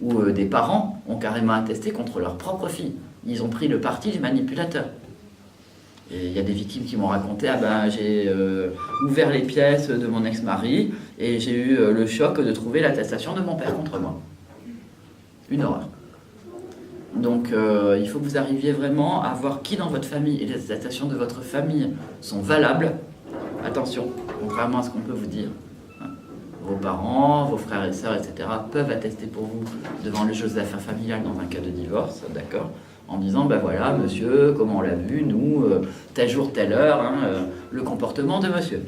où des parents ont carrément attesté contre leur propre fille. Ils ont pris le parti du manipulateur. Et il y a des victimes qui m'ont raconté, j'ai ouvert les pièces de mon ex-mari et j'ai eu le choc de trouver l'attestation de mon père contre moi. Une horreur. Donc il faut que vous arriviez vraiment à voir qui dans votre famille et les attestations de votre famille sont valables. Attention, contrairement à ce qu'on peut vous dire. Vos parents, vos frères et sœurs, etc. peuvent attester pour vous devant le juge des affaires familiales dans un cas de divorce, d'accord, en disant, voilà, monsieur, comment on l'a vu, nous, tel jour, telle heure, le comportement de monsieur.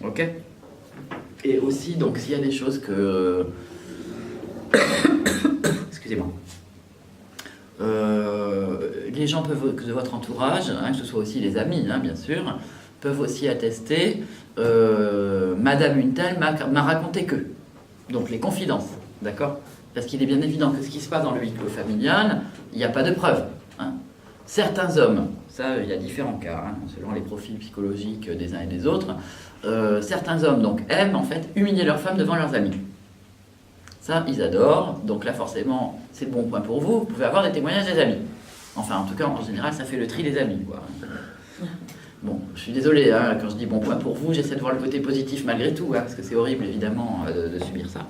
Ok. Et aussi, donc, s'il y a des choses que... Excusez-moi. Les gens peuvent, de votre entourage, que ce soit aussi les amis, bien sûr, peuvent aussi attester Madame une telle m'a raconté que. Donc les confidences, d'accord? Parce qu'il est bien évident que ce qui se passe dans le huis clos familial, il n'y a pas de preuves. Certains hommes, ça il y a différents cas, selon les profils psychologiques des uns et des autres, certains hommes donc aiment en fait humilier leurs femmes devant leurs amis. Ça, ils adorent, donc là forcément, c'est le bon point pour vous, vous pouvez avoir des témoignages des amis. Enfin, en tout cas, en général, ça fait le tri des amis, quoi. Bon, je suis désolé, quand je dis bon point pour vous, j'essaie de voir le côté positif malgré tout, parce que c'est horrible, évidemment, de subir ça.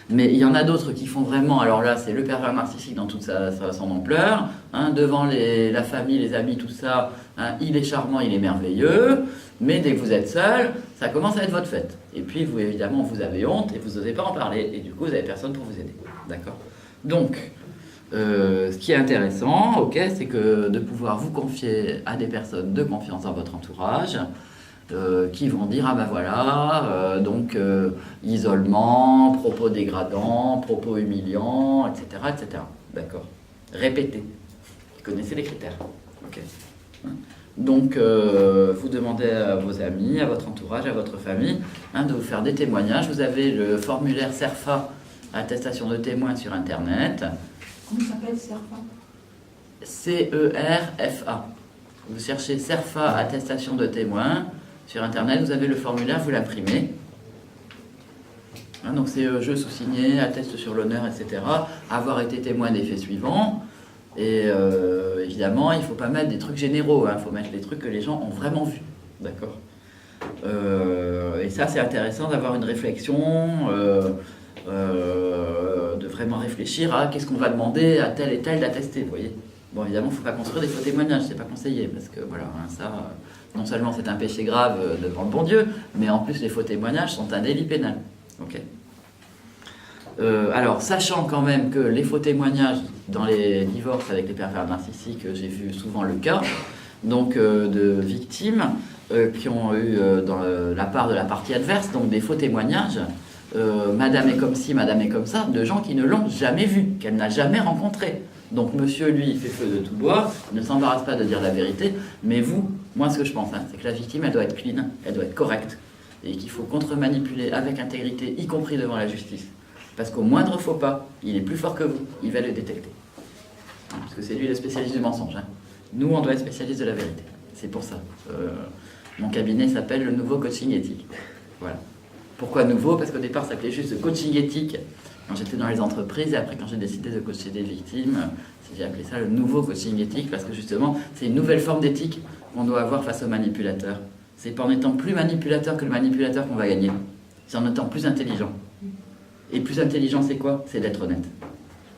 Mais il y en a d'autres qui font vraiment, alors là, c'est le pervers narcissique dans toute son ampleur, devant la famille, les amis, tout ça, il est charmant, il est merveilleux, mais dès que vous êtes seul, ça commence à être votre fête. Et puis, vous, évidemment, vous avez honte et vous n'osez pas en parler, et du coup, vous n'avez personne pour vous aider. D'accord? Donc, ce qui est intéressant, c'est que de pouvoir vous confier à des personnes de confiance dans votre entourage, qui vont dire isolement, propos dégradants, propos humiliants, etc., etc. D'accord. Répétez. Vous connaissez les critères. Ok. Donc, vous demandez à vos amis, à votre entourage, à votre famille, de vous faire des témoignages. Vous avez le formulaire CERFA, attestation de témoin sur Internet. Comment ça s'appelle, CERFA? CERFA. Vous cherchez CERFA, attestation de témoin. Sur Internet, vous avez le formulaire, vous l'imprimez. Donc c'est je sous-signé, atteste sur l'honneur, etc. Avoir été témoin des faits suivants. Et évidemment, il ne faut pas mettre des trucs généraux. Il faut mettre les trucs que les gens ont vraiment vus. D'accord. Et ça, c'est intéressant d'avoir une réflexion, de vraiment réfléchir à qu'est-ce qu'on va demander à tel et tel d'attester, vous voyez. Bon, évidemment, il ne faut pas construire des faux témoignages, c'est pas conseillé, parce que voilà, ça, non seulement c'est un péché grave devant le bon Dieu, mais en plus les faux témoignages sont un délit pénal. Ok. Alors, sachant quand même que les faux témoignages dans les divorces avec les pervers narcissiques, j'ai vu souvent le cas, donc de victimes qui ont eu dans la part de la partie adverse, donc des faux témoignages, madame est comme ci, madame est comme ça, de gens qui ne l'ont jamais vu, qu'elle n'a jamais rencontré. Donc monsieur, lui, il fait feu de tout bois, ne s'embarrasse pas de dire la vérité, mais vous, moi ce que je pense, c'est que la victime, elle doit être clean, elle doit être correcte, et qu'il faut contre-manipuler avec intégrité, y compris devant la justice. Parce qu'au moindre faux pas, il est plus fort que vous, il va le détecter. Parce que c'est lui le spécialiste du mensonge. Nous, on doit être spécialiste de la vérité. C'est pour ça. Mon cabinet s'appelle le nouveau coaching éthique. Voilà. Pourquoi nouveau? Parce qu'au départ, ça s'appelait juste coaching éthique quand j'étais dans les entreprises, et après quand j'ai décidé de coacher des victimes, j'ai appelé ça le nouveau coaching éthique, parce que justement, c'est une nouvelle forme d'éthique qu'on doit avoir face au manipulateur. C'est pas en étant plus manipulateur que le manipulateur qu'on va gagner. C'est en étant plus intelligent. Et plus intelligent, c'est quoi? C'est d'être honnête.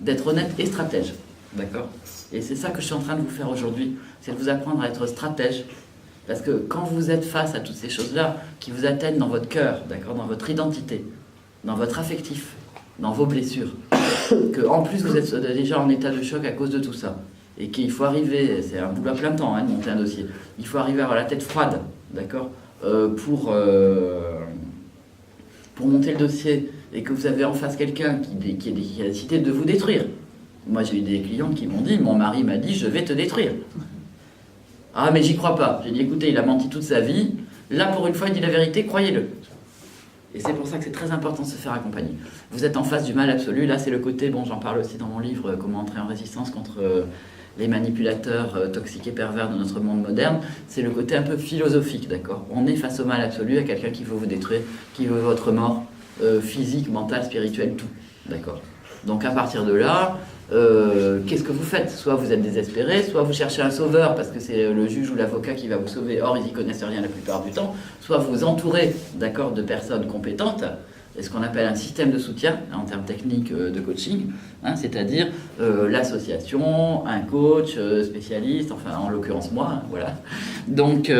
D'être honnête et stratège. D'accord? Et c'est ça que je suis en train de vous faire aujourd'hui. C'est de vous apprendre à être stratège. Parce que quand vous êtes face à toutes ces choses-là, qui vous atteignent dans votre cœur, d'accord, dans votre identité, dans votre affectif, dans vos blessures, qu'en plus vous êtes déjà en état de choc à cause de tout ça, et qu'il faut arriver, c'est un boulot à plein temps de monter un dossier, il faut arriver à avoir la tête froide, d'accord, pour monter le dossier, et que vous avez en face quelqu'un qui a décidé de vous détruire. Moi j'ai eu des clients qui m'ont dit, mon mari m'a dit, je vais te détruire. Ah mais j'y crois pas. J'ai dit écoutez, il a menti toute sa vie, là pour une fois il dit la vérité, croyez-le. Et c'est pour ça que c'est très important de se faire accompagner. Vous êtes en face du mal absolu, là c'est le côté, bon j'en parle aussi dans mon livre, comment entrer en résistance contre les manipulateurs toxiques et pervers de notre monde moderne, c'est le côté un peu philosophique, d'accord? On est face au mal absolu, à quelqu'un qui veut vous détruire, qui veut votre mort, physique, mentale, spirituelle, tout, d'accord? Donc à partir de là, qu'est-ce que vous faites? Soit vous êtes désespéré, soit vous cherchez un sauveur parce que c'est le juge ou l'avocat qui va vous sauver, or ils n'y connaissent rien la plupart du temps, soit vous vous entourez, d'accord, de personnes compétentes, et ce qu'on appelle un système de soutien en termes techniques de coaching, c'est-à-dire l'association, un coach spécialiste, enfin en l'occurrence moi, voilà. Donc,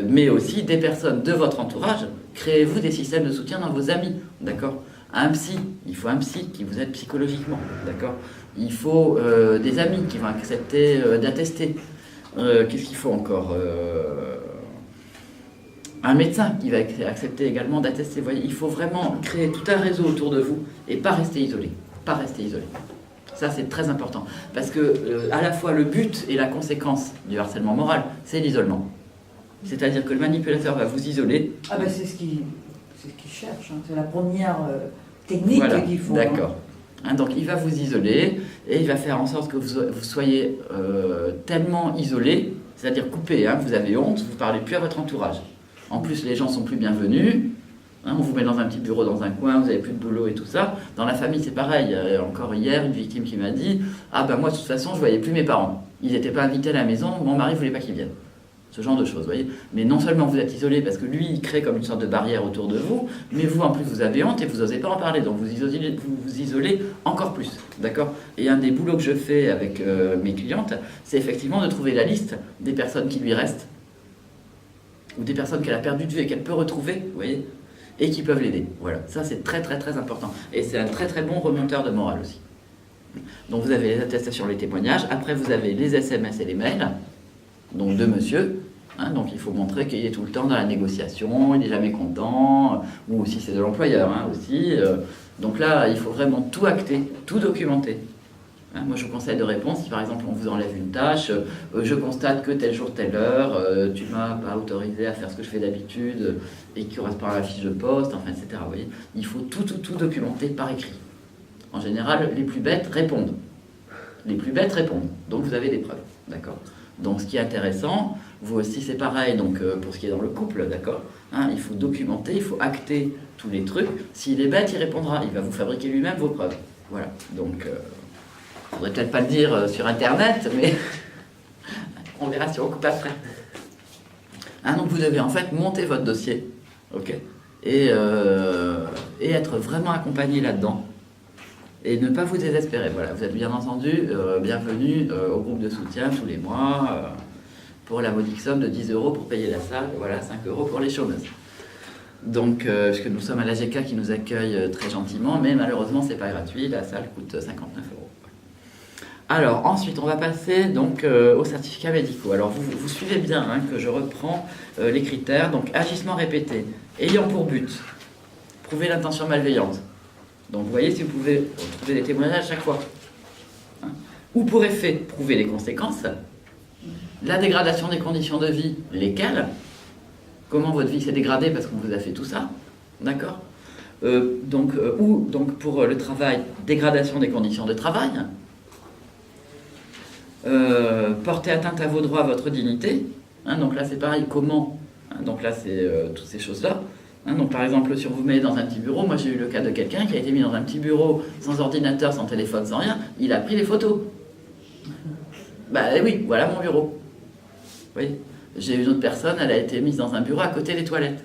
mais aussi des personnes de votre entourage, créez-vous des systèmes de soutien dans vos amis, d'accord? Un psy, il faut un psy qui vous aide psychologiquement, d'accord? Il faut des amis qui vont accepter d'attester. Qu'est-ce qu'il faut encore? Un médecin qui va accepter également d'attester. Vous voyez, il faut vraiment créer tout un réseau autour de vous et pas rester isolé. Pas rester isolé. Ça, c'est très important. Parce que à la fois le but et la conséquence du harcèlement moral, c'est l'isolement. C'est-à-dire que le manipulateur va vous isoler. Ah ben c'est ce qu'il cherche. C'est la première technique voilà, qu'il faut. D'accord. Donc il va vous isoler et il va faire en sorte que vous soyez tellement isolé, c'est-à-dire coupé, vous avez honte, vous ne parlez plus à votre entourage. En plus, les gens sont plus bienvenus. On vous met dans un petit bureau dans un coin, vous n'avez plus de boulot et tout ça. Dans la famille, c'est pareil. Encore hier, une victime qui m'a dit « Ah ben moi, de toute façon, je ne voyais plus mes parents. Ils n'étaient pas invités à la maison, mon mari ne voulait pas qu'ils viennent. » Ce genre de choses, vous voyez. Mais non seulement vous êtes isolé parce que lui, il crée comme une sorte de barrière autour de vous, mais vous, en plus, vous avez honte et vous n'osez pas en parler. Donc vous vous isolez encore plus, d'accord? Et un des boulots que je fais avec mes clientes, c'est effectivement de trouver la liste des personnes qui lui restent, ou des personnes qu'elle a perdues de vue et qu'elle peut retrouver, vous voyez, et qui peuvent l'aider. Voilà, ça c'est très très très important. Et c'est un très très bon remonteur de morale aussi. Donc vous avez les attestations, les témoignages, après vous avez les SMS et les mails, donc de monsieur, donc il faut montrer qu'il est tout le temps dans la négociation, il n'est jamais content, ou si c'est de l'employeur aussi. Donc là, il faut vraiment tout acter, tout documenter. Moi je vous conseille de répondre si par exemple on vous enlève une tâche, je constate que tel jour, telle heure, tu m'as pas autorisé à faire ce que je fais d'habitude et qui correspond à la fiche de poste, enfin etc. Vous voyez, il faut tout documenter par écrit. En général, les plus bêtes répondent. Les plus bêtes répondent, donc vous avez des preuves, d'accord? Donc ce qui est intéressant, vous aussi c'est pareil, donc pour ce qui est dans le couple, d'accord, il faut documenter, il faut acter tous les trucs. S'il est bête, il répondra, il va vous fabriquer lui-même vos preuves. Voilà, donc je ne voudrais peut-être pas le dire sur internet, mais on verra si on coupe après. Donc vous devez en fait monter votre dossier, ok, et être vraiment accompagné là-dedans. Et ne pas vous désespérer. Voilà, vous êtes bien entendu bienvenue au groupe de soutien tous les mois pour la modique somme de 10 € pour payer la salle, voilà, 5 € pour les chômeuses. Donc, parce que nous sommes à l'AGK qui nous accueille très gentiment, mais malheureusement, c'est pas gratuit, la salle coûte 59 €. Alors, ensuite, on va passer donc aux certificats médicaux. Alors, vous suivez bien que je reprends les critères. Donc, agissement répété, ayant pour but, prouver l'intention malveillante. Donc vous voyez si vous pouvez trouver des témoignages à chaque fois. Ou pour effet, prouver les conséquences. La dégradation des conditions de vie, lesquelles? Comment votre vie s'est dégradée parce qu'on vous a fait tout ça. D'accord? Ou pour le travail, dégradation des conditions de travail. Porter atteinte à vos droits, à votre dignité. Donc là c'est pareil, comment? Donc là c'est toutes ces choses-là. Donc par exemple, si on vous met dans un petit bureau, moi j'ai eu le cas de quelqu'un qui a été mis dans un petit bureau sans ordinateur, sans téléphone, sans rien, il a pris les photos. Bah oui, voilà mon bureau. Vous voyez, J'ai une autre personne, elle a été mise dans un bureau à côté des toilettes.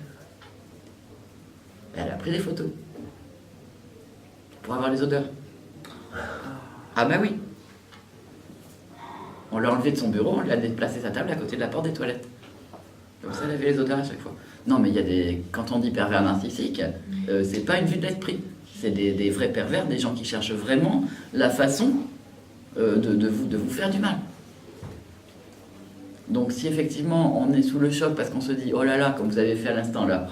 Elle a pris des photos pour avoir les odeurs. Ah ben oui. On l'a enlevé de son bureau, on lui a déplacé sa table à côté de la porte des toilettes. Comme ça, elle avait les odeurs à chaque fois. Non, mais il y a des... Quand on dit pervers narcissique, c'est pas une vue de l'esprit. C'est des vrais pervers, des gens qui cherchent vraiment la façon de vous faire du mal. Donc si effectivement on est sous le choc parce qu'on se dit « Oh là là », comme vous avez fait à l'instant là,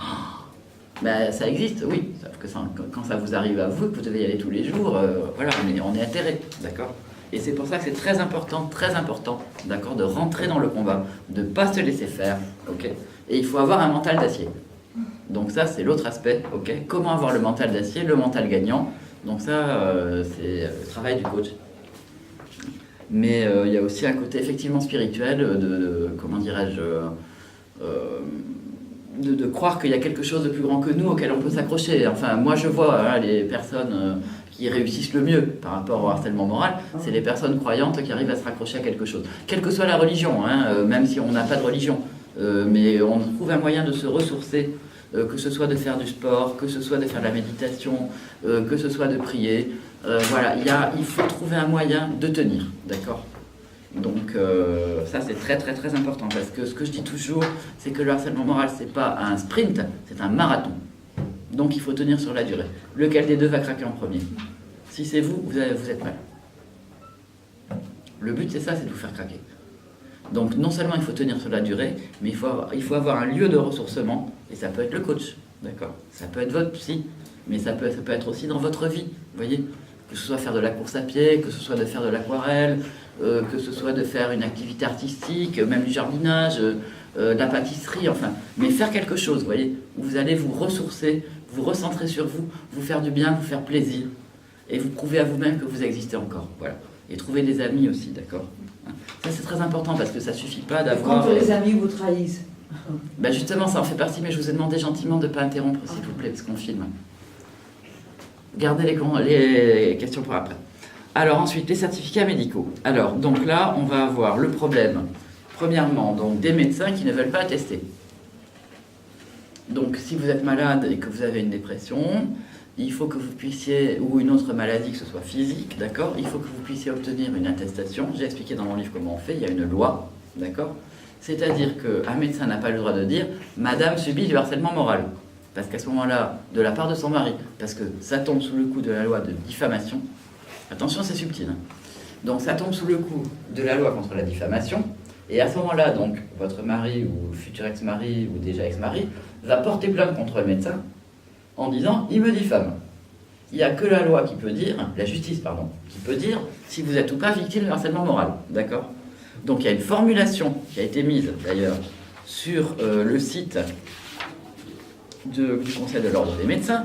ben, ça existe, oui. Sauf que quand ça vous arrive à vous, que vous devez y aller tous les jours, voilà, on est atterré, d'accord. Et c'est pour ça que c'est très important, d'accord, de rentrer dans le combat, de ne pas se laisser faire, ok. Et il faut avoir un mental d'acier. Donc ça, c'est l'autre aspect, ok. Comment avoir le mental d'acier, le mental gagnant. Donc ça, c'est le travail du coach. Mais il y a aussi un côté effectivement spirituel comment dirais-je, de croire qu'il y a quelque chose de plus grand que nous auquel on peut s'accrocher. Enfin, moi je vois les personnes qui réussissent le mieux par rapport au harcèlement moral, c'est les personnes croyantes qui arrivent à se raccrocher à quelque chose. Quelle que soit la religion, même si on n'a pas de religion. Mais on trouve un moyen de se ressourcer, que ce soit de faire du sport, que ce soit de faire de la méditation, que ce soit de prier. Voilà, il faut trouver un moyen de tenir, d'accord. Donc ça c'est très très très important parce que ce que je dis toujours, c'est que le harcèlement moral c'est pas un sprint, c'est un marathon. Donc il faut tenir sur la durée. Lequel des deux va craquer en premier? Si c'est vous, vous êtes mal. Le but c'est ça, c'est de vous faire craquer. Donc non seulement il faut tenir sur la durée, mais il faut avoir un lieu de ressourcement, et ça peut être le coach, d'accord. Ça peut être votre psy, mais ça peut être aussi dans votre vie, vous voyez. Que ce soit faire de la course à pied, que ce soit de faire de l'aquarelle, que ce soit de faire une activité artistique, même du jardinage, de la pâtisserie, enfin, mais faire quelque chose, vous voyez, où vous allez vous ressourcer, vous recentrer sur vous, vous faire du bien, vous faire plaisir, et vous prouver à vous-même que vous existez encore, voilà. Et trouver des amis aussi, d'accord. Ça c'est très important parce que ça suffit pas d'avoir... Quand les amis vous trahissent. Ben justement, ça en fait partie, mais je vous ai demandé gentiment de ne pas interrompre, s'il vous plaît, parce qu'on filme. Gardez les questions pour après. Alors ensuite, les certificats médicaux. Alors, donc là, on va avoir le problème, premièrement, donc des médecins qui ne veulent pas attester. Donc, si vous êtes malade et que vous avez une dépression, il faut que vous puissiez, ou une autre maladie, que ce soit physique, d'accord, il faut que vous puissiez obtenir une attestation. J'ai expliqué dans mon livre comment on fait, il y a une loi, d'accord. C'est-à-dire qu'un médecin n'a pas le droit de dire « Madame subit du harcèlement moral ». Parce qu'à ce moment-là, de la part de son mari, parce que ça tombe sous le coup de la loi de diffamation, attention c'est subtil, hein. Donc ça tombe sous le coup de la loi contre la diffamation, et à ce moment-là, donc, votre mari ou futur ex-mari ou déjà ex-mari va porter plainte contre le médecin en disant « il me diffame ». Il n'y a que la loi qui peut dire, la justice pardon, qui peut dire si vous êtes ou pas victime de harcèlement moral, d'accord. Donc il y a une formulation qui a été mise d'ailleurs sur le site du Conseil de l'Ordre des médecins.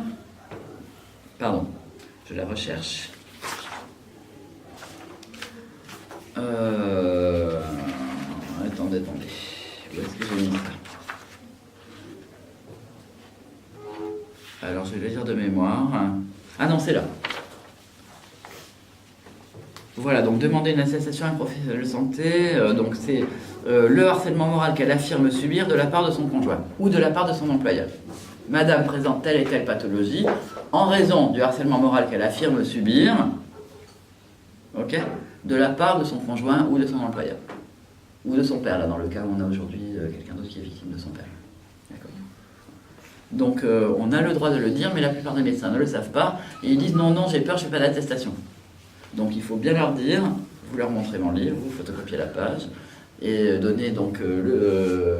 Pardon, je la recherche. Attendez. Où est-ce que j'ai mis ça? Alors je vais le lire de mémoire. Ah non, c'est là. Voilà, donc demander une attestation à un professionnel de santé, donc c'est le harcèlement moral qu'elle affirme subir de la part de son conjoint ou de la part de son employeur. Madame présente telle et telle pathologie en raison du harcèlement moral qu'elle affirme subir, ok, de la part de son conjoint ou de son employeur. Ou de son père, là, dans le cas où on a aujourd'hui quelqu'un d'autre qui est victime de son père. D'accord. Donc, on a le droit de le dire, mais la plupart des médecins ne le savent pas, et ils disent non, j'ai peur, je ne fais pas d'attestation. Donc, il faut bien leur dire, vous leur montrez mon livre, vous photocopiez la page, et donner donc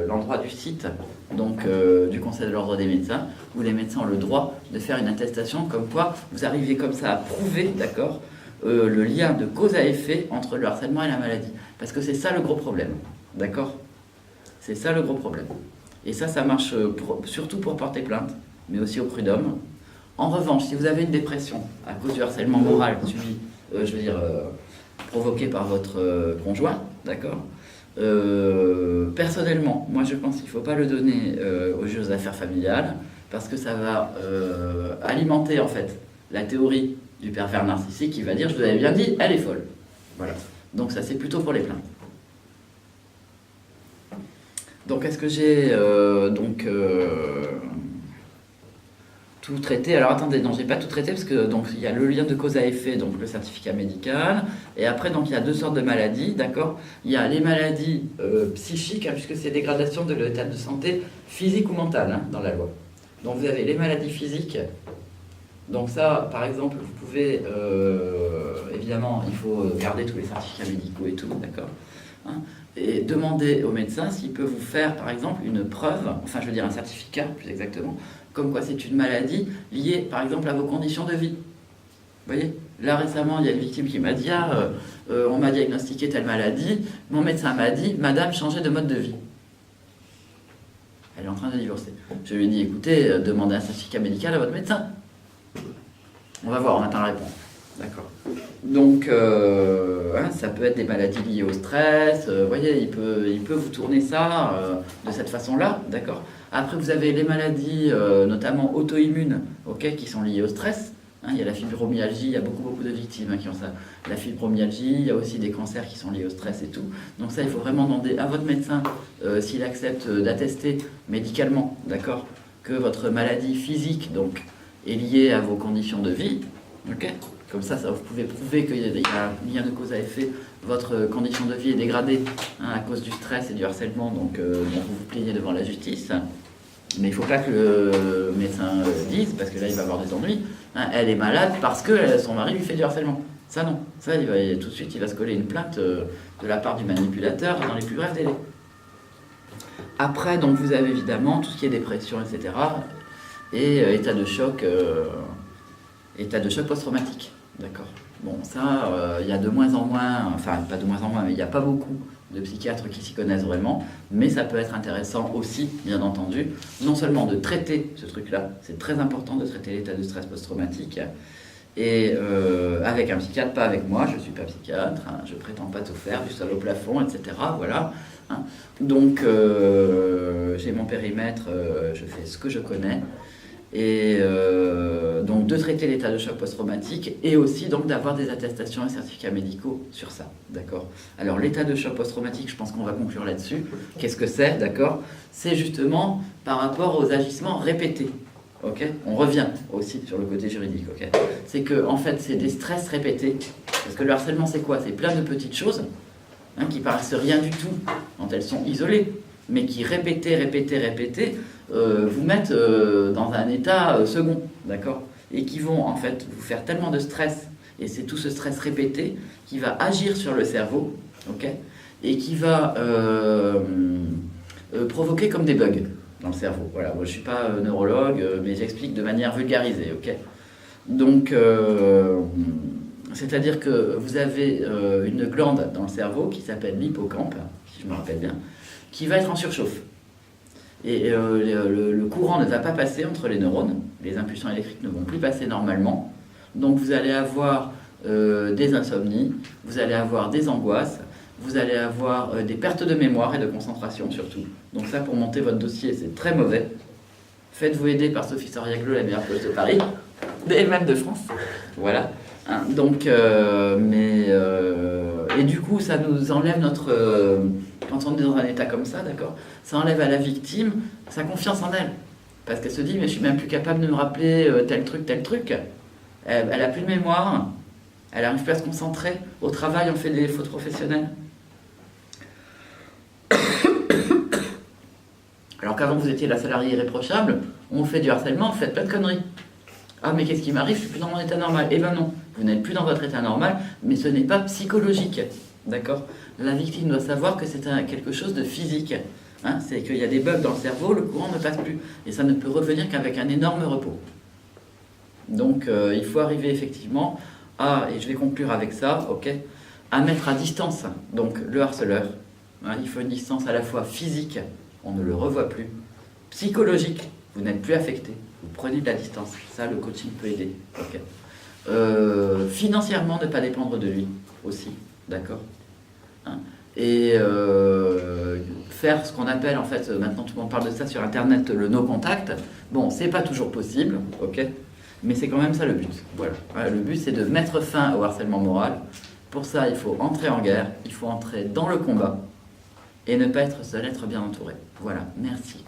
l'endroit du site donc, du Conseil de l'Ordre des médecins, où les médecins ont le droit de faire une attestation, comme quoi vous arrivez comme ça à prouver, d'accord, le lien de cause à effet entre le harcèlement et la maladie. Parce que c'est ça le gros problème, d'accord? C'est ça le gros problème. Et ça marche surtout pour porter plainte, mais aussi au prud'homme. En revanche, si vous avez une dépression à cause du harcèlement moral subi, provoqué par votre conjoint, d'accord? Personnellement, moi je pense qu'il ne faut pas le donner aux juges aux affaires familiales, parce que ça va alimenter en fait la théorie du pervers narcissique qui va dire « je vous avais bien dit, elle est folle ». Voilà. Donc ça c'est plutôt pour les plaintes. Donc, est-ce que j'ai tout traité? Alors, attendez, non, j'ai pas tout traité parce que donc il y a le lien de cause à effet, donc le certificat médical, et après, donc il y a deux sortes de maladies, d'accord? Il y a les maladies psychiques, hein, puisque c'est dégradation de l'état de santé physique ou mentale hein, dans la loi. Donc, vous avez les maladies physiques. Donc ça, par exemple, vous pouvez, évidemment, il faut garder tous les certificats médicaux et tout, d'accord, hein, et demander au médecin s'il peut vous faire, par exemple, une preuve, enfin, je veux dire un certificat, plus exactement, comme quoi c'est une maladie liée, par exemple, à vos conditions de vie. Vous voyez, là, récemment, il y a une victime qui m'a dit, on m'a diagnostiqué telle maladie, mon médecin m'a dit, madame, changez de mode de vie. Elle est en train de divorcer. Je lui ai dit, écoutez, demandez un certificat médical à votre médecin. On va voir, on attend la réponse. D'accord. Donc, ça peut être des maladies liées au stress. Vous voyez, il peut vous tourner ça de cette façon-là. D'accord. Après, vous avez les maladies, notamment auto-immunes, qui sont liées au stress. Hein, il y a la fibromyalgie, il y a beaucoup de victimes qui ont ça. La fibromyalgie, il y a aussi des cancers qui sont liés au stress et tout. Donc ça, il faut vraiment demander à votre médecin s'il accepte d'attester médicalement, d'accord, que votre maladie physique, donc, est liée à vos conditions de vie, ok. Comme ça, vous pouvez prouver qu'il y a un lien de cause à effet. Votre condition de vie est dégradée hein, à cause du stress et du harcèlement, donc vous vous plaignez devant la justice. Mais il ne faut pas que le médecin dise, parce que là, il va avoir des ennuis. Hein, elle est malade parce que son mari lui fait du harcèlement. Ça, non. Ça, tout de suite, il va se coller une plainte de la part du manipulateur dans les plus brefs délais. Après, donc, vous avez évidemment tout ce qui est dépression, etc. Et état de choc post-traumatique. D'accord. Bon, ça, il y a de moins en moins, enfin, pas de moins en moins, mais il n'y a pas beaucoup de psychiatres qui s'y connaissent vraiment, mais ça peut être intéressant aussi, bien entendu, non seulement de traiter ce truc-là, c'est très important de traiter l'état de stress post-traumatique, et avec un psychiatre, pas avec moi, je ne suis pas psychiatre, hein, je prétends pas tout faire, du sol au plafond, etc. Voilà. Hein. Donc, j'ai mon périmètre, je fais ce que je connais, et donc de traiter l'état de choc post-traumatique et aussi donc d'avoir des attestations et certificats médicaux sur ça, d'accord. Alors l'état de choc post-traumatique, je pense qu'on va conclure là-dessus. Qu'est-ce que c'est, d'accord? C'est justement par rapport aux agissements répétés, ok. On revient aussi sur le côté juridique, ok. C'est que en fait c'est des stress répétés, parce que le harcèlement c'est quoi? C'est plein de petites choses hein, qui paraissent rien du tout quand elles sont isolées, mais qui répétées vous mettent dans un état second, d'accord, et qui vont en fait vous faire tellement de stress, et c'est tout ce stress répété qui va agir sur le cerveau, ok, et qui va provoquer comme des bugs dans le cerveau. Voilà, moi je suis pas neurologue, mais j'explique de manière vulgarisée, ok. Donc, c'est-à-dire que vous avez une glande dans le cerveau qui s'appelle l'hippocampe, si je me rappelle bien, qui va être en surchauffe. Et le courant ne va pas passer entre les neurones, les impulsions électriques ne vont plus passer normalement, donc vous allez avoir des insomnies, vous allez avoir des angoisses, vous allez avoir des pertes de mémoire et de concentration surtout. Donc ça, pour monter votre dossier, c'est très mauvais. Faites-vous aider par Sophie Soriaglo, la meilleure coach de Paris, et même de France. Voilà. Hein, donc, et du coup, ça nous enlève notre... quand on est dans un état comme ça, d'accord, ça enlève à la victime sa confiance en elle. Parce qu'elle se dit, mais je suis même plus capable de me rappeler tel truc. Elle a plus de mémoire, elle n'arrive plus à se concentrer. Au travail, on fait des fautes professionnelles. Alors qu'avant, vous étiez la salariée irréprochable, on fait du harcèlement, vous faites plein de conneries. Ah, mais qu'est-ce qui m'arrive? Je suis plus dans mon état normal. Eh ben non, vous n'êtes plus dans votre état normal, mais ce n'est pas psychologique. D'accord? La victime doit savoir que c'est quelque chose de physique. Hein, c'est qu'il y a des bugs dans le cerveau, le courant ne passe plus. Et ça ne peut revenir qu'avec un énorme repos. Donc, il faut arriver effectivement à, et je vais conclure avec ça, ok, à mettre à distance donc, le harceleur. Hein, il faut une distance à la fois physique, on ne le revoit plus, psychologique, vous n'êtes plus affecté, vous prenez de la distance. Ça, le coaching peut aider. Okay. Financièrement, ne pas dépendre de lui aussi. D'accord, hein, et faire ce qu'on appelle, en fait, maintenant tout le monde parle de ça sur Internet, le no-contact. Bon, c'est pas toujours possible, ok, mais c'est quand même ça le but. Voilà. Voilà, le but, c'est de mettre fin au harcèlement moral. Pour ça, il faut entrer en guerre, il faut entrer dans le combat, et ne pas être seul, être bien entouré. Voilà, merci.